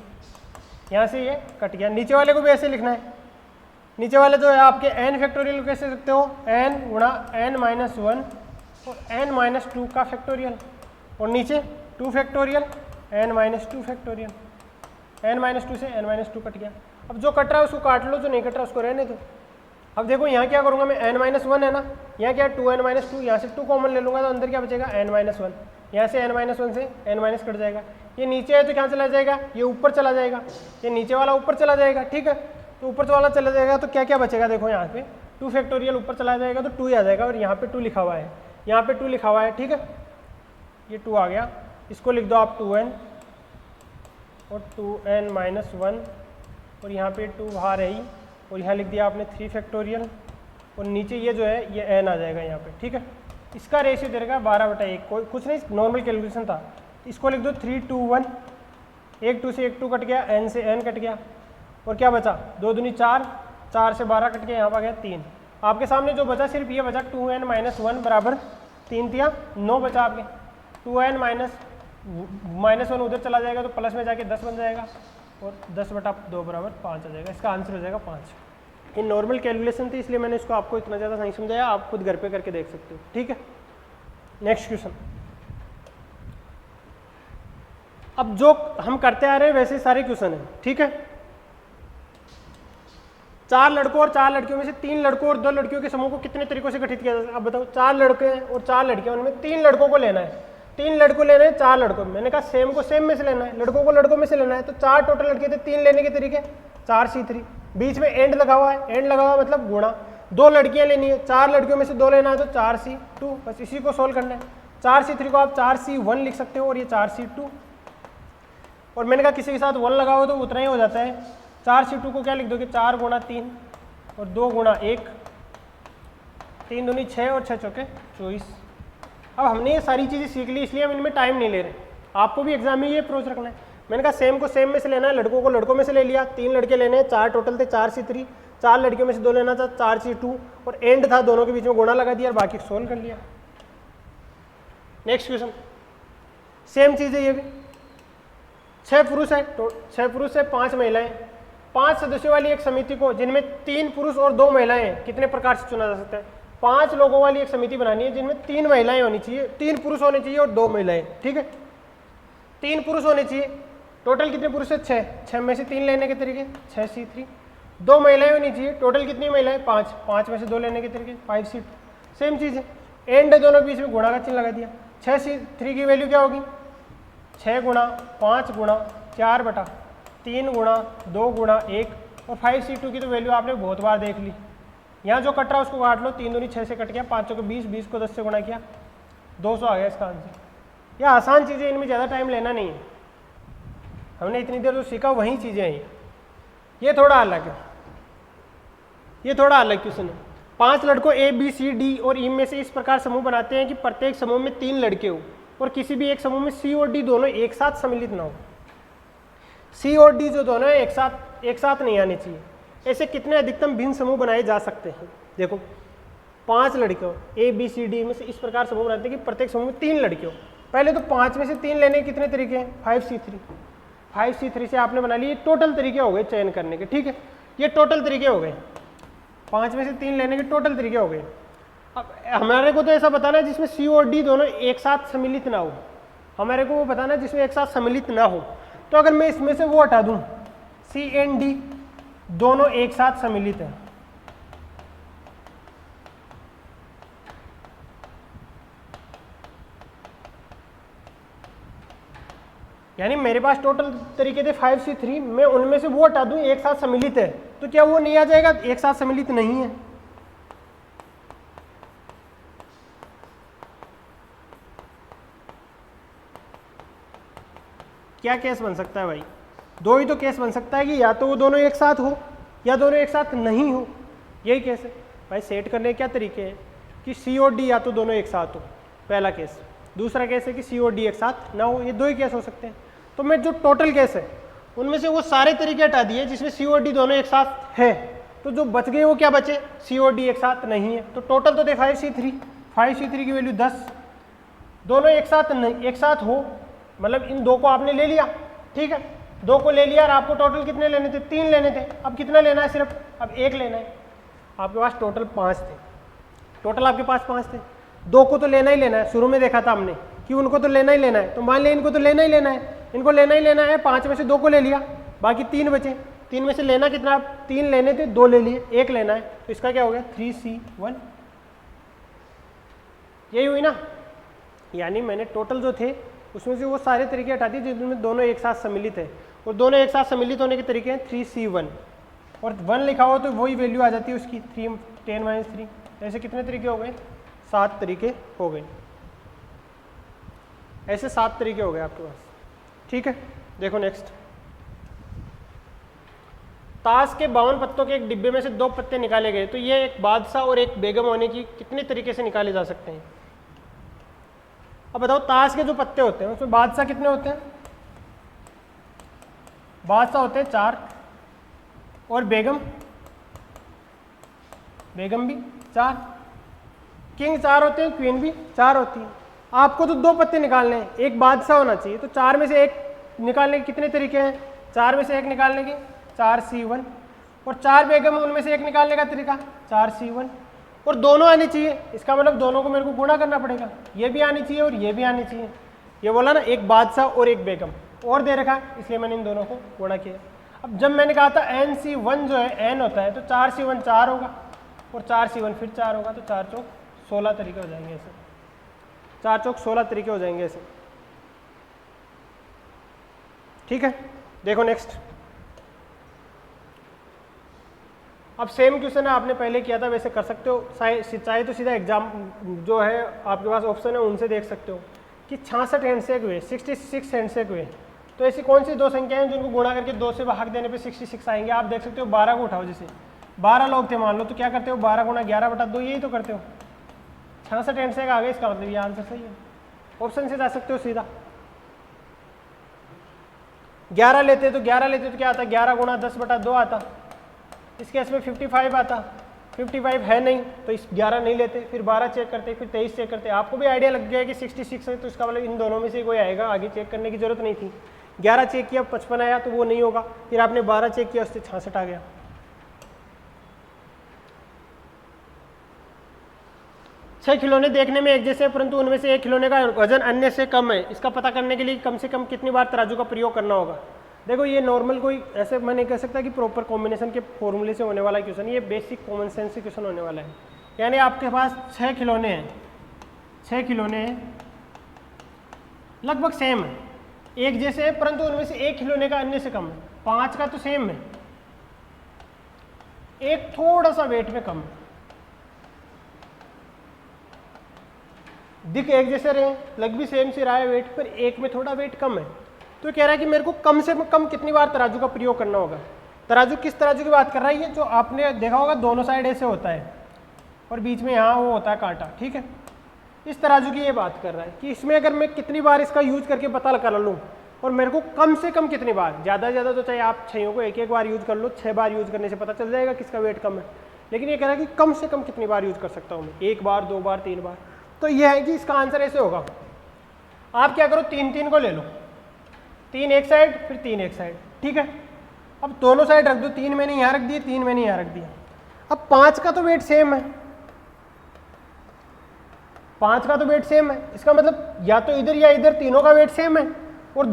यहाँ से ये कट गया। नीचे वाले को भी ऐसे लिखना है, नीचे वाले जो है आपके n फैक्टोरियल को कैसे लिखते हो, n गुणा n माइनस 1 और n माइनस 2 का फैक्टोरियल, और नीचे 2 factorial n minus 2 factorial, n minus 2 से n माइनस 2 कट गया। अब जो कट रहा है उसको काट लो, जो नहीं कट रहा उसको रहने दो। अब देखो यहाँ क्या करूँगा मैं, n माइनस 1 है ना, यहाँ क्या है 2n माइनस 2, यहाँ से 2 कॉमन ले लूँगा तो अंदर क्या बचेगा n माइनस 1, यहाँ से n माइनस 1 से n माइनस कट जाएगा। ये नीचे है तो क्या चला जाएगा, ये ऊपर चला जाएगा, ये नीचे वाला ऊपर चला जाएगा, ठीक है। तो ऊपर वाला चला जाएगा तो क्या क्या बचेगा, देखो यहाँ पे 2 फैक्टोरियल ऊपर चला जाएगा तो 2 ही आ जाएगा, और यहाँ पे 2 लिखा हुआ है, यहाँ पे 2 लिखा हुआ है, ठीक है। ये 2 आ गया, इसको लिख दो आप 2n और 2n माइनस 1, और यहाँ पे 2 बाहर है ही, और यहाँ लिख दिया आपने 3 फैक्टोरियल, और नीचे ये जो है ये n आ जाएगा यहाँ पे, ठीक है। इसका रेशियो दे देगा 12/1, कोई कुछ नहीं, नॉर्मल कैलकुलेशन था। इसको लिख दो 3 2 1, एक 2 से एक 2 कट गया, n से n कट गया, और क्या बचा 2 दूनी 4, 4 से 12 कट गया, यहाँ पर आ गया 3। आपके सामने जो बचा सिर्फ ये बचा 2n माइनस 1 बराबर 3 दिया, 9 बचा आपके। 2n माइनस 1 उधर चला जाएगा तो प्लस में जाके 10 बन जाएगा, और 10/2 बराबर 5 आ जाएगा, इसका आंसर हो जाएगा 5। ये नॉर्मल कैलकुलेशन थी इसलिए मैंने इसको आपको इतना ज़्यादा नहीं समझाया, आप खुद घर पे करके देख सकते हो, ठीक है। नेक्स्ट क्वेश्चन, अब जो हम करते आ रहे हैं वैसे सारे क्वेश्चन हैं, ठीक है। 4 लड़कों और 4 लड़कियों में से 3 लड़कों और 2 लड़कियों के समूह को कितने तरीकों से गठित किया जाता है, अब बताओ। 4 लड़के हैं और 4 लड़कियां, उनमें 3 लड़कों को लेना है, 3 लड़कों लेना है 4 लड़कों में, मैंने कहा सेम को सेम में से लेना है, लड़कों को लड़कों में से लेना है, तो 4 टोटल लड़के थे, 3 लेने के तरीके 4c3, बीच में एंड लगा हुआ है, एंड लगा हुआ मतलब गुणा, 2 लड़कियां लेनी है, 4 लड़कियों में से 2 लेना है तो 4c2, बस इसी को सोल्व करना है। 4c3 को आप 4c1 लिख सकते हो, और ये 4c2, और मैंने कहा किसी के साथ 1 लगा हो तो उतना ही हो जाता है। 4c2 को क्या लिख दोगे, 4 गुणा 3 और 2 गुणा 1, 3 दूनी 6 और 6 चौके 24। अब हमने ये सारी चीज़ें सीख ली, इसलिए हम इनमें टाइम नहीं ले रहे, आपको भी एग्जाम में ये अप्रोच रखना है। मैंने कहा सेम को सेम में से लेना है, लड़कों को लड़कों में से ले लिया, 3 लड़के लेने हैं, 4 टोटल थे, 4c3, 4 लड़कियों में से 2 लेना था, 4c2, और एंड था दोनों के बीच में गुणा लगा दिया और बाकी सोल्व कर लिया। नेक्स्ट क्वेश्चन, सेम चीज़ है ये भी, 6 पुरुष है, 6 पुरुष है 5 महिलाएं, 5 सदस्यों वाली एक समिति को जिनमें 3 पुरुष और 2 महिलाएं हैं कितने प्रकार से चुना जा सकता है। 5 लोगों वाली एक समिति बनानी है जिनमें 3 महिलाएं होनी चाहिए, 3 पुरुष होने चाहिए और 2 महिलाएं, ठीक है। 3 पुरुष होने चाहिए, टोटल कितने पुरुष है 6, 6 में से 3 लेने के तरीके 6c3, 2 महिलाएं होनी चाहिए, टोटल कितनी महिलाएं 5, 5 में से 2 लेने के तरीके 5c2, सेम चीज़ है, एंड दोनों बीच में गुणा का चिन्ह लगा दिया। 6c3 की वैल्यू क्या होगी, 6 गुणा 5 गुणा 4/3 गुणा 2 गुणा 1, और 5c2 की तो वैल्यू आपने बहुत बार देख ली। यहाँ जो कट रहा है उसको काट लो, 3 दूनी 6 से कट गया, 5 को 20, 20 को 10 से गुणा किया, 200 आ गया इसका आंसर। यह आसान चीज़ें, इनमें ज़्यादा टाइम लेना नहीं है, हमने इतनी देर जो सीखा वही चीज़ें हैं। ये थोड़ा अलग है, ये थोड़ा अलग क्वेश्चन है। 5 लड़कों ए बी सी डी और ई में से इस प्रकार समूह बनाते हैं कि प्रत्येक समूह में 3 लड़के हो और किसी भी एक समूह में सी और डी दोनों एक साथ सम्मिलित ना हो। सी और डी जो दोनों है एक साथ नहीं आने चाहिए। ऐसे कितने अधिकतम भिन्न समूह बनाए जा सकते हैं? देखो 5 लड़कियों ABCD में से इस प्रकार समूह बनाते हैं कि प्रत्येक समूह में 3 लड़कियों। पहले तो 5 में से 3 लेने के कितने तरीके हैं? 5C3 से आपने बना लिए टोटल तरीके हो गए चयन करने के, ठीक है, ये टोटल तरीके हो गए। 5 में से 3 लेने के टोटल तरीके हो गए। अब हमारे को तो ऐसा बताना है जिसमें C और D दोनों एक साथ सम्मिलित ना हो, हमारे को वो बताना है जिसमें एक साथ सम्मिलित ना हो। तो अगर मैं इसमें से वो हटा दूं, C and D दोनों एक साथ सम्मिलित है, यानी मेरे पास टोटल तरीके थे 5C3, मैं उनमें से वो हटा दूं एक साथ सम्मिलित है, तो क्या वो नहीं आ जाएगा? एक साथ सम्मिलित नहीं है। क्या केस बन सकता है भाई? दो ही तो केस बन सकता है कि या तो वो दोनों एक साथ हो या दोनों एक साथ नहीं हो, यही केस है भाई। सेट करने के क्या तरीके हैं कि C और D या तो दोनों एक साथ हो, पहला केस। दूसरा केस है कि C और D एक साथ ना हो, ये दो ही केस हो सकते हैं। तो मैं जो टोटल केस है उनमें से वो सारे तरीके हटा दिए जिसमें C और D दोनों एक साथ है, तो जो बच गए वो क्या बचे? C और D एक साथ नहीं है। तो टोटल तो थे 5C3 की वैल्यू 10, दोनों एक साथ नहीं, एक साथ हो मतलब इन दो को आपने ले लिया, ठीक है, दो को ले लिया और आपको टोटल कितने लेने थे? 3 लेने थे। अब कितना लेना है? सिर्फ अब 1 लेना है। आपके पास टोटल 5 थे, टोटल आपके पास 5 थे, 2 को तो लेना ही लेना है। शुरू में देखा था हमने कि उनको तो लेना ही लेना है, तो मान लिया इनको तो लेना ही लेना है, इनको लेना ही लेना है। 5 में से 2 को ले लिया, बाकी 3 बचे। 3 में से लेना कितना? 3 लेने थे, 2 ले लिए, 1 लेना है, तो इसका क्या हो गया? 3C1। यही हुई ना, यानी मैंने टोटल जो थे उसमें से वो सारे तरीके हटा दिए जिसमें दोनों एक साथ सम्मिलित है, और दोनों एक साथ सम्मिलित होने के तरीके हैं 3C1, और 1 लिखा हो तो वही वैल्यू आ जाती है उसकी 10 - 3। ऐसे कितने तरीके हो गए? 7 तरीके हो गए। ऐसे 7 तरीके हो गए आपके पास, ठीक है। देखो नेक्स्ट, ताश के 52 पत्तों के एक डिब्बे में से 2 पत्ते निकाले गए, तो ये एक बादशाह और एक बेगम होने की कितने तरीके से निकाले जा सकते हैं? अब बताओ, ताश के जो पत्ते होते हैं उसमें बादशाह कितने होते हैं? बादशाह होते हैं 4, और बेगम भी 4, किंग 4 होते हैं, क्वीन भी 4 होती है। आपको तो 2 पत्ते निकालने हैं, एक बादशाह होना चाहिए, तो 4 में से 1 निकालने के कितने तरीके हैं? 4 में से 1 निकालने के 4C1, और 4 बेगम उनमें से 1 निकालने का तरीका 4C1, और दोनों आनी चाहिए। इसका मतलब दोनों को मेरे को गुणा करना पड़ेगा, ये भी आनी चाहिए और ये भी आनी चाहिए। ये बोला ना, एक बादशाह और एक बेगम, और दे रखा है इसलिए मैंने इन दोनों को गुणा किया। अब जब मैंने कहा था NC1 जो है n होता है, तो 4C1 4 होगा, और 4C1 फिर 4 होगा, तो 4 चौक 16 तरीके हो जाएंगे ऐसे, 4 चौक 16 तरीके हो जाएंगे ऐसे, ठीक है। देखो नेक्स्ट, अब सेम क्वेश्चन है, आपने पहले किया था वैसे कर सकते हो, चाहे तो सीधा एग्जाम जो है आपके पास ऑप्शन है उनसे देख सकते हो कि 66 हैंडशेक हुए, 66 हैंडशेक हुए, तो ऐसी कौन सी 2 संख्याएं हैं जिनको गुणा करके 2 से भाग देने पे 66 आएंगे? आप देख सकते हो 12 को उठाओ, जैसे 12 लोग थे मान लो, तो क्या करते हो? 12 गुणा 11/2, यही तो करते हो। 66 हैंडशेक आ गए, इसका मतलब ये आंसर सही है, ऑप्शन से जा सकते हो सीधा। 11 लेते तो क्या आता? 11 गुणा 10/2 आता, इस केस में 55 आता, 55 है नहीं तो इस 11 नहीं लेते, फिर 12 चेक करते, फिर 23 चेक करते। आपको भी आइडिया लग गया कि 66 है, तो इसका मतलब इन दोनों में से कोई आएगा, आगे चेक करने की जरूरत नहीं थी। 11 चेक किया, 55 आया, तो वो नहीं होगा, फिर आपने 12 चेक किया, उससे 66 आ गया। 6 खिलौने देखने में एक जैसे हैं, परंतु उनमें से एक खिलौने का वजन अन्य से कम है, इसका पता करने के लिए कम से कम कितनी बार तराजू का प्रयोग करना होगा? देखो, ये नॉर्मल कोई ऐसे मैं नहीं कह सकता कि प्रॉपर कॉम्बिनेशन के फॉर्मूले से होने वाला क्वेश्चन, ये बेसिक कॉमन सेंस से क्वेश्चन होने वाला है। यानी आपके पास 6 खिलौने हैं, 6 खिलौने हैं, लगभग सेम है, एक जैसे है, परंतु उनमें से एक खिलौने का अन्य से कम है। 5 का तो सेम है, एक थोड़ा सा वेट में कम है, दिख एक जैसे रहे, लग भी सेम से रहा है वेट, पर एक में थोड़ा वेट कम है। तो कह रहा है कि मेरे को कम से कम कितनी बार तराजू का प्रयोग करना होगा। तराजू किस तराजू की बात कर रहा है? ये जो आपने देखा होगा दोनों साइड ऐसे होता है और बीच में यहाँ वो होता है कांटा, ठीक है, इस तराजू की ये बात कर रहा है कि इसमें अगर मैं कितनी बार इसका यूज करके पता कर लूँ और मेरे को कम से कम कितनी बार, ज़्यादा से ज़्यादा तो चाहे आप 6 को एक एक बार यूज़ कर लो, 6 बार यूज़ करने से पता चल जाएगा किसका वेट कम है, लेकिन ये कह रहा है कि कम से कम कितनी बार यूज़ कर सकता हूँ मैं, 1 बार 2 बार 3 बार। तो ये है कि इसका आंसर ऐसे होगा, आप क्या करो 3 को ले लो, 3 एक साइड फिर 3 एक साइड, ठीक है। अब दोनों साइड रख दो, 3 मैंने यहाँ रख दिए, 3 मैंने यहाँ रख दिया। अब 5 का तो वेट सेम है, 5 का तो वेट सेम है, इसका मतलब या तो इधर या इधर तीनों का वेट सेम है, और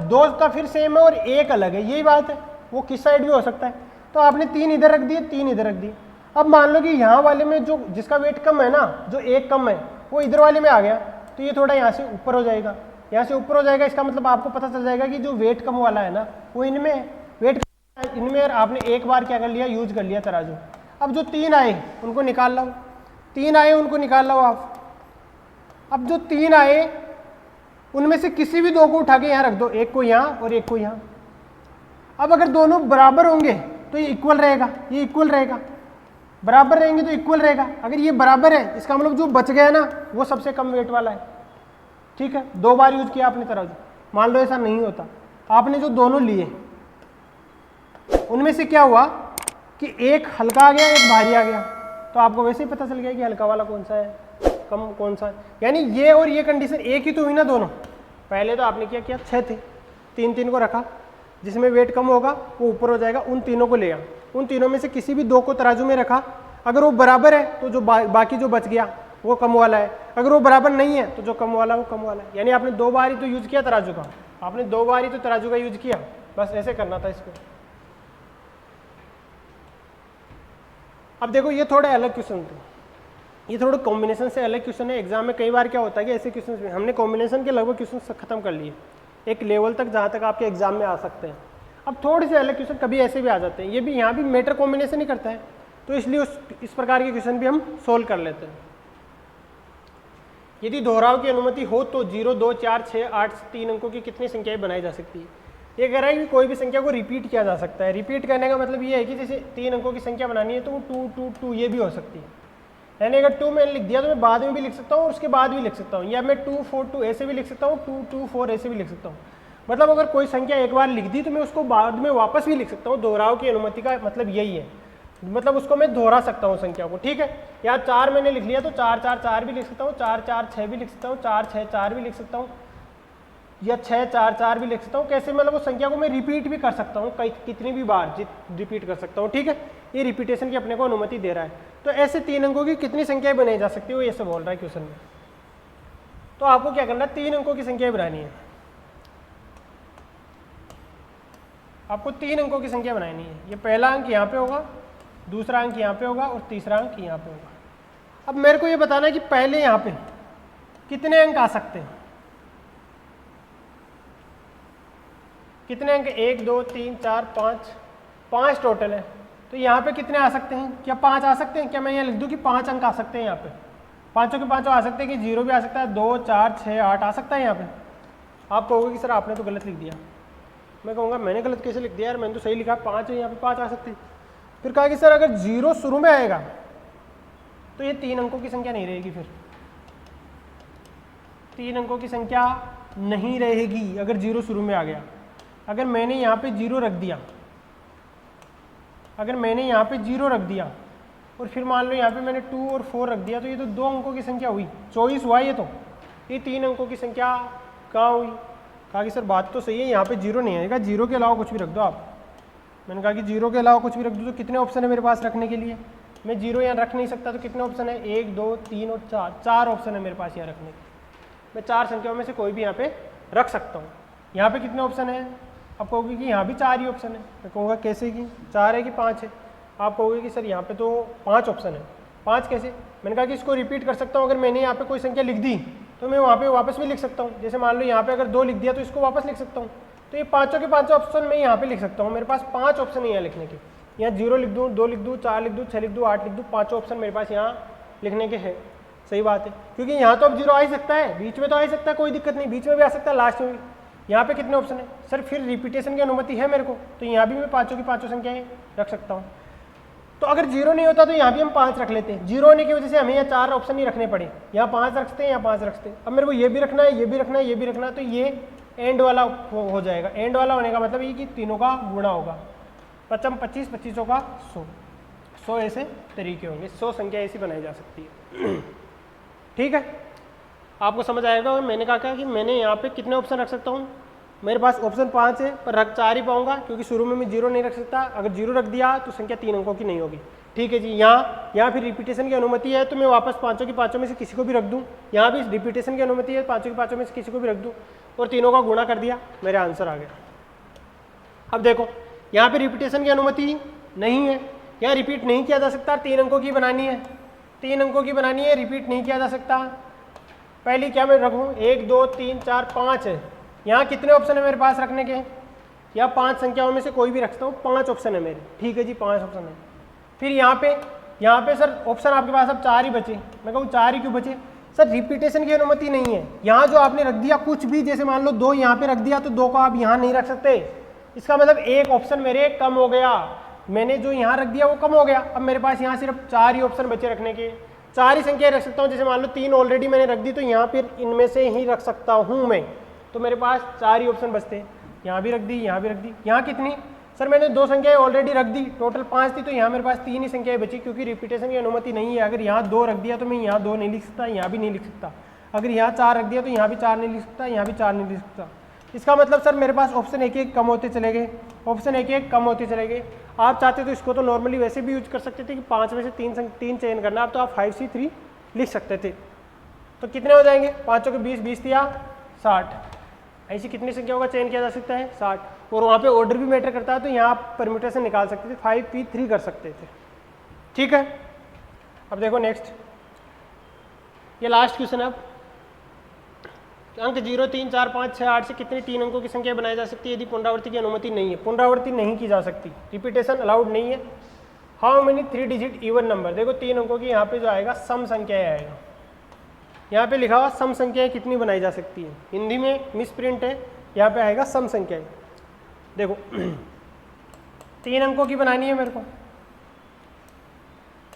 2 का फिर सेम है और 1 अलग है, यही बात है। वो किस साइड भी हो सकता है। तो आपने 3 इधर रख दिए, 3 इधर रख दिए। अब मान लो कि यहाँ वाले में जो जिसका वेट कम है ना, जो 1 कम है, वो इधर वाले में आ गया, तो ये थोड़ा यहाँ से ऊपर हो जाएगा, यहाँ से ऊपर हो जाएगा। इसका मतलब आपको पता चल जाएगा कि जो वेट कम वाला है ना, वो इनमें है, वेट इनमें, और आपने एक बार क्या कर लिया, यूज कर लिया तराजू। अब जो 3 आए उनको निकाल लो, 3 आए उनको निकाल लो आप। अब जो 3 आए उनमें से किसी भी 2 को उठा के यहाँ रख दो, एक को यहाँ और एक को यहाँ। अब अगर दोनों बराबर होंगे तो ये इक्वल रहेगा, ये इक्वल रहेगा, बराबर रहेंगे तो इक्वल रहेगा। अगर ये बराबर है, इसका मतलब जो बच गया ना वो सबसे कम वेट वाला है, ठीक है। 2 बार यूज किया आपने तराजू। मान लो ऐसा नहीं होता, आपने जो दोनों लिए उनमें से क्या हुआ कि एक हल्का आ गया, एक भारी आ गया, तो आपको वैसे ही पता चल गया कि हल्का वाला कौन सा है, कम कौन सा है। यानी ये और ये कंडीशन एक ही तो हुई ना दोनों। पहले तो आपने क्या किया, 6 थे, 3 को रखा, जिसमें वेट कम होगा वो ऊपर हो जाएगा, उन तीनों को ले आ, उन तीनों में से किसी भी 2 को तराजू में रखा। अगर वो बराबर है तो जो बाकी जो बच गया वो कम वाला है, अगर वो बराबर नहीं है तो जो कम वाला वो कम वाला है। यानी आपने 2 बार ही तो यूज किया तराजू का, आपने 2 बार ही तो तराजू का यूज किया, बस ऐसे करना था इसको। अब देखो ये थोड़े अलग क्वेश्चन थे, ये थोड़ा कॉम्बिनेशन से अलग क्वेश्चन है। एग्जाम में कई बार क्या होता है कि ऐसे क्वेश्चन में हमने कॉम्बिनेशन के लगभग क्वेश्चन खत्म कर लिए, एक लेवल तक जहाँ तक आपके एग्जाम में आ सकते हैं। अब थोड़े से अलग क्वेश्चन कभी ऐसे भी आ जाते हैं, ये भी यहाँ भी मैटर कॉम्बिनेशन ही करता है, तो इसलिए इस प्रकार के क्वेश्चन भी हम सोल्व कर लेते हैं। यदि दोहराव की अनुमति हो तो 0, 2, 4, 6, 8 3 अंकों की कितनी संख्याएं बनाई जा सकती है। ये कह रहा है कि कोई भी संख्या को रिपीट किया जा सकता है। रिपीट करने का मतलब ये है कि जैसे 3 अंकों की संख्या बनानी है तो वो 2, 2, 2 ये भी हो सकती है। यानी अगर 2 मैंने लिख दिया तो मैं बाद में भी लिख सकता हूँ और उसके बाद भी लिख सकता हूँ, या मैं 2, 4, 2 ऐसे भी लिख सकता हूँ, 2, 2, 4 ऐसे भी लिख सकता हूँ। मतलब अगर कोई संख्या एक बार लिख दी तो मैं उसको बाद में वापस भी लिख सकता हूँ। दोहराव की अनुमति का मतलब यही है, मतलब उसको मैं दोहरा सकता हूँ संख्या को, ठीक है। या 4 मैंने लिख लिया तो 4, 4, 4 भी लिख सकता हूँ, 4, 4, 6 भी लिख सकता हूँ, 4, 6, 4 भी लिख सकता हूँ, या 6, 4, 4 भी लिख सकता हूँ। कैसे, मतलब उस संख्या को मैं रिपीट भी कर सकता हूँ, कितनी भी बार रिपीट कर सकता हूँ, ठीक है। ये रिपीटेशन की अपने को अनुमति दे रहा है। तो ऐसे 3 अंकों की कितनी संख्याएं बनाई जा सकती है वो ऐसे बोल रहा है क्वेश्चन में। तो आपको क्या करना है, 3 अंकों की संख्याएं बनानी है। आपको 3 अंकों की संख्या बनानी है। ये पहला अंक यहाँ पे होगा, दूसरा अंक यहाँ पे होगा और तीसरा अंक यहाँ पे होगा। अब मेरे को ये बताना है कि पहले यहाँ पे कितने अंक आ सकते हैं, कितने अंक, 1, 2, 3, 4, 5 टोटल है। तो यहाँ पे कितने आ सकते हैं, क्या 5 आ सकते हैं? क्या मैं यहाँ लिख दूँ कि 5 अंक आ सकते हैं यहाँ पे, पाँचों के पाँचों आ सकते हैं कि 0 भी आ सकता है, 2, 4, 6, 8 आ सकता है यहाँ पे। आप कहोगे कि सर आपने तो गलत लिख दिया। मैं कहूँगा मैंने गलत कैसे लिख दिया यार, मैंने तो सही लिखा, 5 है यहाँ पे, 5 आ सकते हैं। फिर कहा कि सर अगर 0 शुरू में आएगा तो ये 3 अंकों की संख्या नहीं रहेगी, फिर 3 अंकों की संख्या नहीं रहेगी अगर 0 शुरू में आ गया। अगर मैंने यहाँ पे 0 रख दिया, अगर मैंने यहाँ पे 0 रख दिया और फिर मान लो यहाँ पे मैंने 2 और 4 रख दिया, तो ये तो 2 अंकों की संख्या हुई, 24 हुआ ये। तो ये 3 अंकों की संख्या कहाँ हुई? कहा कि सर बात तो सही है, यहाँ पे 0 नहीं आएगा, 0 के अलावा कुछ भी रख दो आप। मैंने कहा कि 0 के अलावा कुछ भी रख दो, तो कितने ऑप्शन है मेरे पास रखने के लिए? मैं 0 यहाँ रख नहीं सकता, तो कितने ऑप्शन है? 1, 2, 3 और 4, 4 ऑप्शन है मेरे पास यहाँ रखने के। मैं 4 संख्याओं में से कोई भी यहाँ पे रख सकता हूँ। यहाँ पे कितने ऑप्शन है? आप कहोगे कि यहाँ भी 4 ही ऑप्शन है। मैं कहूँगा कैसे कि 4 है कि 5 है? आप कहोगे कि सर यहाँ पे तो 5 ऑप्शन है। 5 कैसे? मैंने कहा कि इसको रिपीट कर सकता हूँ। अगर मैंने यहाँ पे कोई संख्या लिख दी तो मैं वहाँ पे वापस भी लिख सकता हूँ। जैसे मान लो यहाँ पे अगर 2 लिख दिया तो इसको वापस लिख सकता हूँ। तो ये पाँचों के पाँचों ऑप्शन मैं यहाँ पे लिख सकता हूँ। मेरे पास 5 ऑप्शन है यहाँ लिखने के। यहाँ 0 लिख दूँ, 2 लिख दूँ, 4 लिख दूँ, 6 लिख दूँ, 8 लिख दूँ, 5 ऑप्शन मेरे पास यहाँ लिखने के हैं। सही बात है, क्योंकि यहाँ तो अब 0 आ ही सकता है, बीच में तो आ ही सकता है, कोई दिक्कत नहीं, बीच में भी आ सकता है, लास्ट में भी। यहाँ पे कितने ऑप्शन है सर? फिर रिपीटेशन की अनुमति है मेरे को, तो यहाँ भी मैं पाँचों की पाँचों संख्याएं रख सकता हूँ। तो अगर 0 नहीं होता तो यहाँ भी हम 5 रख लेते हैं। 0 होने की वजह से हमें यहाँ 4 ऑप्शन नहीं रखने पड़े, यहाँ 5 रखते हैं, यहाँ 5 रखते हैं। अब मेरे को ये भी रखना है, ये भी रखना है, ये भी रखना है, तो ये एंड वाला हो जाएगा। एंड वाला होने का मतलब ये कि तीनों का गुणा होगा। 55 25 25 का 100, 100 ऐसे तरीके होंगे, 100 संख्या ऐसी बनाई जा सकती है। ठीक है, आपको समझ आएगा। और मैंने कहा कि मैंने यहाँ पे कितने ऑप्शन रख सकता हूँ, मेरे पास ऑप्शन 5 है पर रख 4 ही पाऊंगा, क्योंकि शुरू में मैं 0 नहीं रख सकता। अगर 0 रख दिया तो संख्या 3 अंकों की नहीं होगी। ठीक है जी, यहाँ फिर रिपीटेशन की अनुमति है तो मैं वापस पाँचों की पाँचों में से किसी को भी रख दूँ। यहाँ भी रिपीटेशन की अनुमति है, पाँचों की पाँचों में से किसी को भी रख दूँ और तीनों का गुणा कर दिया, मेरे आंसर आ गया। अब देखो यहाँ पे रिपीटेशन की अनुमति नहीं है, यहाँ रिपीट नहीं किया जा सकता। 3 अंकों की बनानी है, 3 अंकों की बनानी है, रिपीट नहीं किया जा सकता। पहली क्या मैं रखूँ, 1 2 3 4 5 है। यहाँ कितने ऑप्शन है मेरे पास रखने के, या 5 संख्याओं में से कोई भी रखता हूँ, 5 ऑप्शन है मेरे। ठीक है जी, 5 ऑप्शन है। फिर यहाँ पे सर ऑप्शन आपके पास अब 4 ही बचे। मैं कहूँ 4 ही क्यों बचे सर, रिपीटेशन की अनुमति नहीं है। यहाँ जो आपने रख दिया कुछ भी, जैसे मान लो 2 यहाँ पे रख दिया तो 2 को आप यहाँ नहीं रख सकते। इसका मतलब एक ऑप्शन मेरे कम हो गया, मैंने जो यहाँ रख दिया वो कम हो गया। अब मेरे पास यहाँ सिर्फ 4 ही ऑप्शन बचे रखने के, 4 ही संख्या रख सकता हूँ। जैसे मान लो 3 ऑलरेडी मैंने रख दी तो यहाँ फिर इनमें से ही रख सकता हूँ मैं, तो मेरे पास 4 ही ऑप्शन बचते। यहाँ भी रख दी, यहाँ भी रख दी। यहाँ कितनी सर, मैंने 2 संख्याएं ऑलरेडी रख दी, टोटल 5 थी, तो यहाँ मेरे पास 3 ही संख्याएं बची, क्योंकि रिपीटेशन की अनुमति नहीं है। अगर यहाँ 2 रख दिया तो मैं यहाँ 2 नहीं लिख सकता, यहाँ भी नहीं लिख सकता। अगर यहाँ 4 रख दिया तो यहाँ भी 4 नहीं लिख सकता, यहाँ भी 4 नहीं लिख सकता। इसका मतलब सर मेरे पास ऑप्शन एक एक कम होते चले गए, ऑप्शन एक एक कम होते चले गए। आप चाहते तो इसको तो नॉर्मली वैसे भी यूज कर सकते थे कि 5 में से 3 चयन करना, अब तो आप 5C3 लिख सकते थे। तो कितने हो जाएंगे, 5 के 20, 20 या 60, ऐसी कितनी संख्याओं का चयन किया जा सकता है, 60। और वहाँ पे ऑर्डर भी मैटर करता है, तो यहाँ आप परम्यूटेशन निकाल सकते थे, 5P3 कर सकते थे। ठीक है, अब देखो नेक्स्ट, ये लास्ट क्वेश्चन है। अब अंक 0 3 4 5 6 8 से कितनी 3 अंकों की संख्या बनाई जा सकती है यदि पुनरावृत्ति की अनुमति नहीं है। पुनरावृत्ति नहीं की जा सकती, रिपीटेशन अलाउड नहीं है। How many 3 digit even number, देखो 3 अंकों की यहाँ पे जो आएगा सम संख्या आएगा। यहाँ पे लिखा हुआ सम संख्याएं कितनी बनाई जा सकती है, हिंदी में मिस प्रिंट है, यहाँ पे आएगा सम संख्याएं। देखो 3 अंकों की बनानी है मेरे को,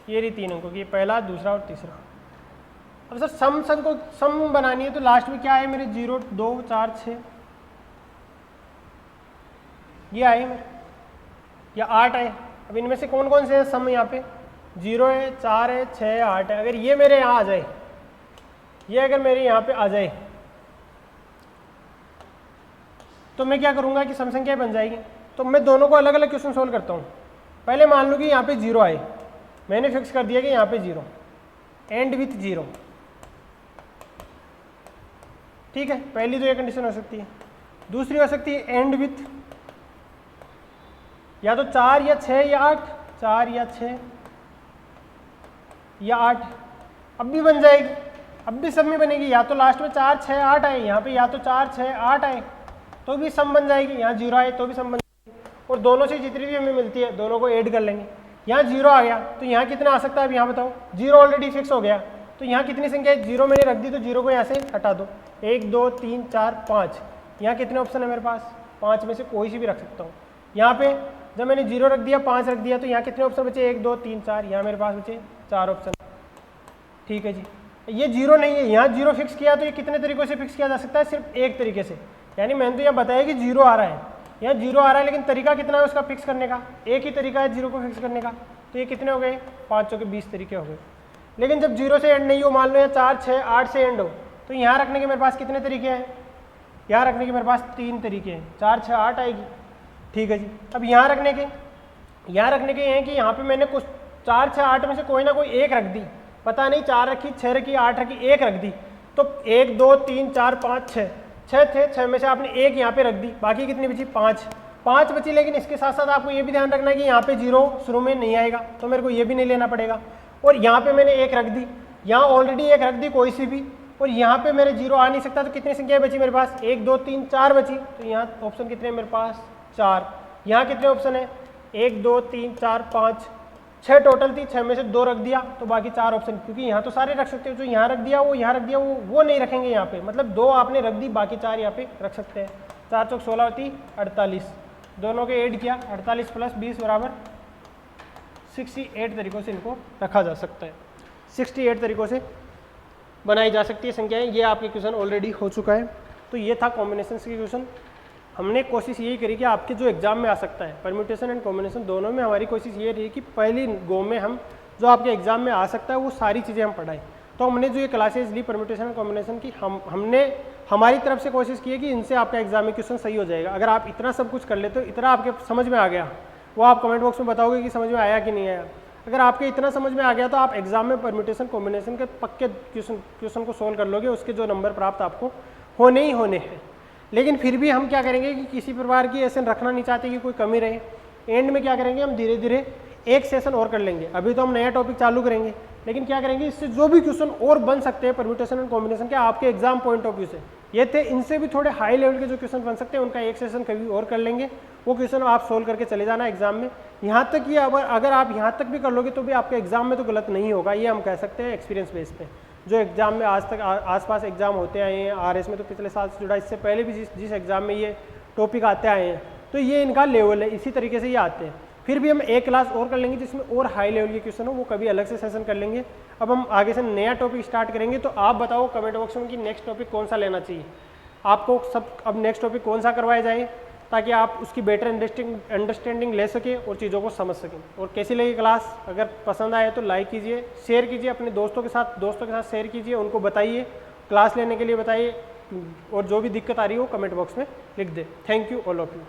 ये रही 3 अंकों की, पहला दूसरा और तीसरा। अब सर सम बनानी है तो लास्ट में क्या है मेरे, 0 2 4 6 ये आए मेरे, या 8 आए। अब इनमें से कौन कौन से हैं सम, यहाँ पे 0 है, 4 है, 6 है, 8 है। अगर ये मेरे यहाँ आ जाए, ये अगर मेरे यहाँ पे आ जाए तो मैं क्या करूँगा कि सम संख्या बन जाएगी। तो मैं दोनों को अलग अलग क्वेश्चन सोल्व करता हूँ। पहले मान लो कि यहाँ पे 0 आए, मैंने फिक्स कर दिया कि यहाँ पे 0, एंड विथ 0। ठीक है, पहली तो ये कंडीशन हो सकती है। दूसरी हो सकती है एंड विथ या तो 4 या 6 या 8, 4 या 6 या 8, अब भी बन जाएगी, अब भी सब में बनेगी। या तो लास्ट में 4 6 8 आए यहाँ पे, या तो 4 6 8 आए तो भी सम बन जाएगी, यहाँ 0 आए तो भी सम बन जाएगी। और दोनों से जितनी भी हमें मिलती है दोनों को ऐड कर लेंगे। यहाँ 0 आ गया तो यहाँ कितना आ सकता है, अब यहाँ बताओ, 0 ऑलरेडी फिक्स हो गया, तो यहाँ कितनी संख्या है, 0 मैंने रख दी तो 0 को यहाँ से हटा दो, 1 2 3 4 5। यहाँ कितने ऑप्शन है मेरे पास, 5 में से कोई सी भी रख सकता हूँ। यहाँ पे जब मैंने 0 रख दिया, 5 रख दिया, तो यहाँ कितने ऑप्शन बचे, 1 2 3 4, यहाँ मेरे पास बचे 4 ऑप्शन। ठीक है जी, ये 0 नहीं है, यहाँ 0 फिक्स किया तो ये कितने तरीकों से फिक्स किया जा सकता है, सिर्फ एक तरीके से। यानी मैंने तो यहाँ बताया कि 0 आ रहा है, यहाँ 0 आ रहा है, लेकिन तरीका कितना है उसका फिक्स करने का, एक ही तरीका है 0 को फिक्स करने का। तो ये कितने हो गए, 5 के 20 तरीके हो गए। लेकिन जब 0 से एंड नहीं हो, मान लो यहाँ 4 6 8 से एंड हो, तो यहाँ रखने के मेरे पास कितने तरीके हैं, यहाँ रखने के मेरे पास 3 तरीके हैं, 4 6 8 आएगी। ठीक है जी, अब यहाँ रखने के ये हैं कि यहाँ पे मैंने कुछ 4 6 8 में से कोई ना कोई एक रख दी, पता नहीं 4 रखी 6 रखी 8 रखी, एक रख दी, तो 1 2 3 4 5 6 थे, 6 में से आपने एक यहाँ पे रख दी, बाकी कितनी बची, 5 बची। लेकिन इसके साथ साथ आपको ये भी ध्यान रखना है कि यहाँ पे 0 शुरू में नहीं आएगा, तो मेरे को ये भी नहीं लेना पड़ेगा। और यहाँ पे मैंने एक रख दी, यहाँ ऑलरेडी एक रख दी कोई सी भी, और यहाँ पे मेरे 0 आ नहीं सकता, तो कितनी संख्या बची मेरे पास, 1 2 3 4 बची। तो यहाँ ऑप्शन कितने हैं मेरे पास, 4। यहाँ कितने ऑप्शन है, 1 2 3 4 5 6 टोटल थी, 6 में से 2 रख दिया, तो बाकी 4 ऑप्शन, क्योंकि यहाँ तो सारे रख सकते हो, जो यहाँ रख दिया वो यहाँ रख दिया, वो नहीं रखेंगे यहाँ पे, मतलब 2 आपने रख दी, बाकी 4 यहाँ पे रख सकते हैं। 4 चौक 16 होती 48, दोनों के ऐड किया, 48 + 20 बराबर 68 तरीकों से इनको रखा जा सकता है। 68 तरीकों से बनाई जा सकती है संख्याएं। ये आपके क्वेश्चन ऑलरेडी हो चुका है। तो ये था कॉम्बिनेशन के क्वेश्चन। हमने कोशिश यही करी कि आपके जो एग्जाम में आ सकता है, परम्यूटेशन एंड कॉम्बिनेशन दोनों में हमारी कोशिश ये रही कि पहली गो में हम जो आपके एग्जाम में आ सकता है वो सारी चीज़ें हम पढ़ाएं। तो हमने जो ये क्लासेज ली परम्यूटेशन एंड कॉम्बिनेशन की, हमने हमारी तरफ से कोशिश की है कि इनसे आपका एग्जाम में क्वेश्चन सही हो जाएगा। अगर आप इतना सब कुछ कर लेते हो, इतना आपके समझ में आ गया, वो आप कमेंट बॉक्स में बताओगे कि समझ में आया कि नहीं आया। अगर आपके इतना समझ में आ गया तो आप एग्जाम में परम्यूटेशन कॉम्बिनेशन के पक्के क्वेश्चन को सोल्व कर लोगे, उसके जो नंबर प्राप्त आपको होने ही होने हैं। लेकिन फिर भी हम क्या करेंगे कि किसी प्रकार की ऐसे रखना नहीं चाहते कि कोई कमी रहे। एंड में क्या करेंगे, हम धीरे धीरे एक सेशन और कर लेंगे। अभी तो हम नया टॉपिक चालू करेंगे, लेकिन क्या करेंगे, इससे जो भी क्वेश्चन और बन सकते हैं परम्यूटेशन एंड कॉम्बिनेशन के आपके एग्जाम पॉइंट ऑफ व्यू से, ये थे, इनसे भी थोड़े हाई लेवल के जो क्वेश्चन बन सकते हैं उनका एक सेशन कभी और कर लेंगे। वो क्वेश्चन आप सोल्व करके चले जाना एग्जाम में। यहाँ तक कि अगर आप यहाँ तक भी कर लोगे तो भी आपके एग्जाम में तो गलत नहीं होगा, ये हम कह सकते हैं एक्सपीरियंस बेस पे। जो एग्जाम में आज तक आसपास एग्जाम होते आए हैं, आरएस में तो पिछले साल से जुड़ा, इससे पहले भी जिस एग्जाम में ये टॉपिक आते आए हैं, तो ये इनका लेवल है, इसी तरीके से ये आते हैं। फिर भी हम एक क्लास और कर लेंगे जिसमें और हाई लेवल के क्वेश्चन हो, वो कभी अलग से सेशन कर लेंगे। अब हम आगे से नया टॉपिक स्टार्ट करेंगे, तो आप बताओ कमेंट बॉक्स में कि नेक्स्ट टॉपिक कौन सा लेना चाहिए आपको, सब अब नेक्स्ट टॉपिक कौन सा करवाया जाए, ताकि आप उसकी बेटर अंडरस्टैंडिंग ले सकें और चीज़ों को समझ सकें। और कैसी लगी क्लास, अगर पसंद आए तो लाइक कीजिए, शेयर कीजिए अपने दोस्तों के साथ शेयर कीजिए, उनको बताइए, क्लास लेने के लिए बताइए, और जो भी दिक्कत आ रही हो कमेंट बॉक्स में लिख दे। Thank you all of you.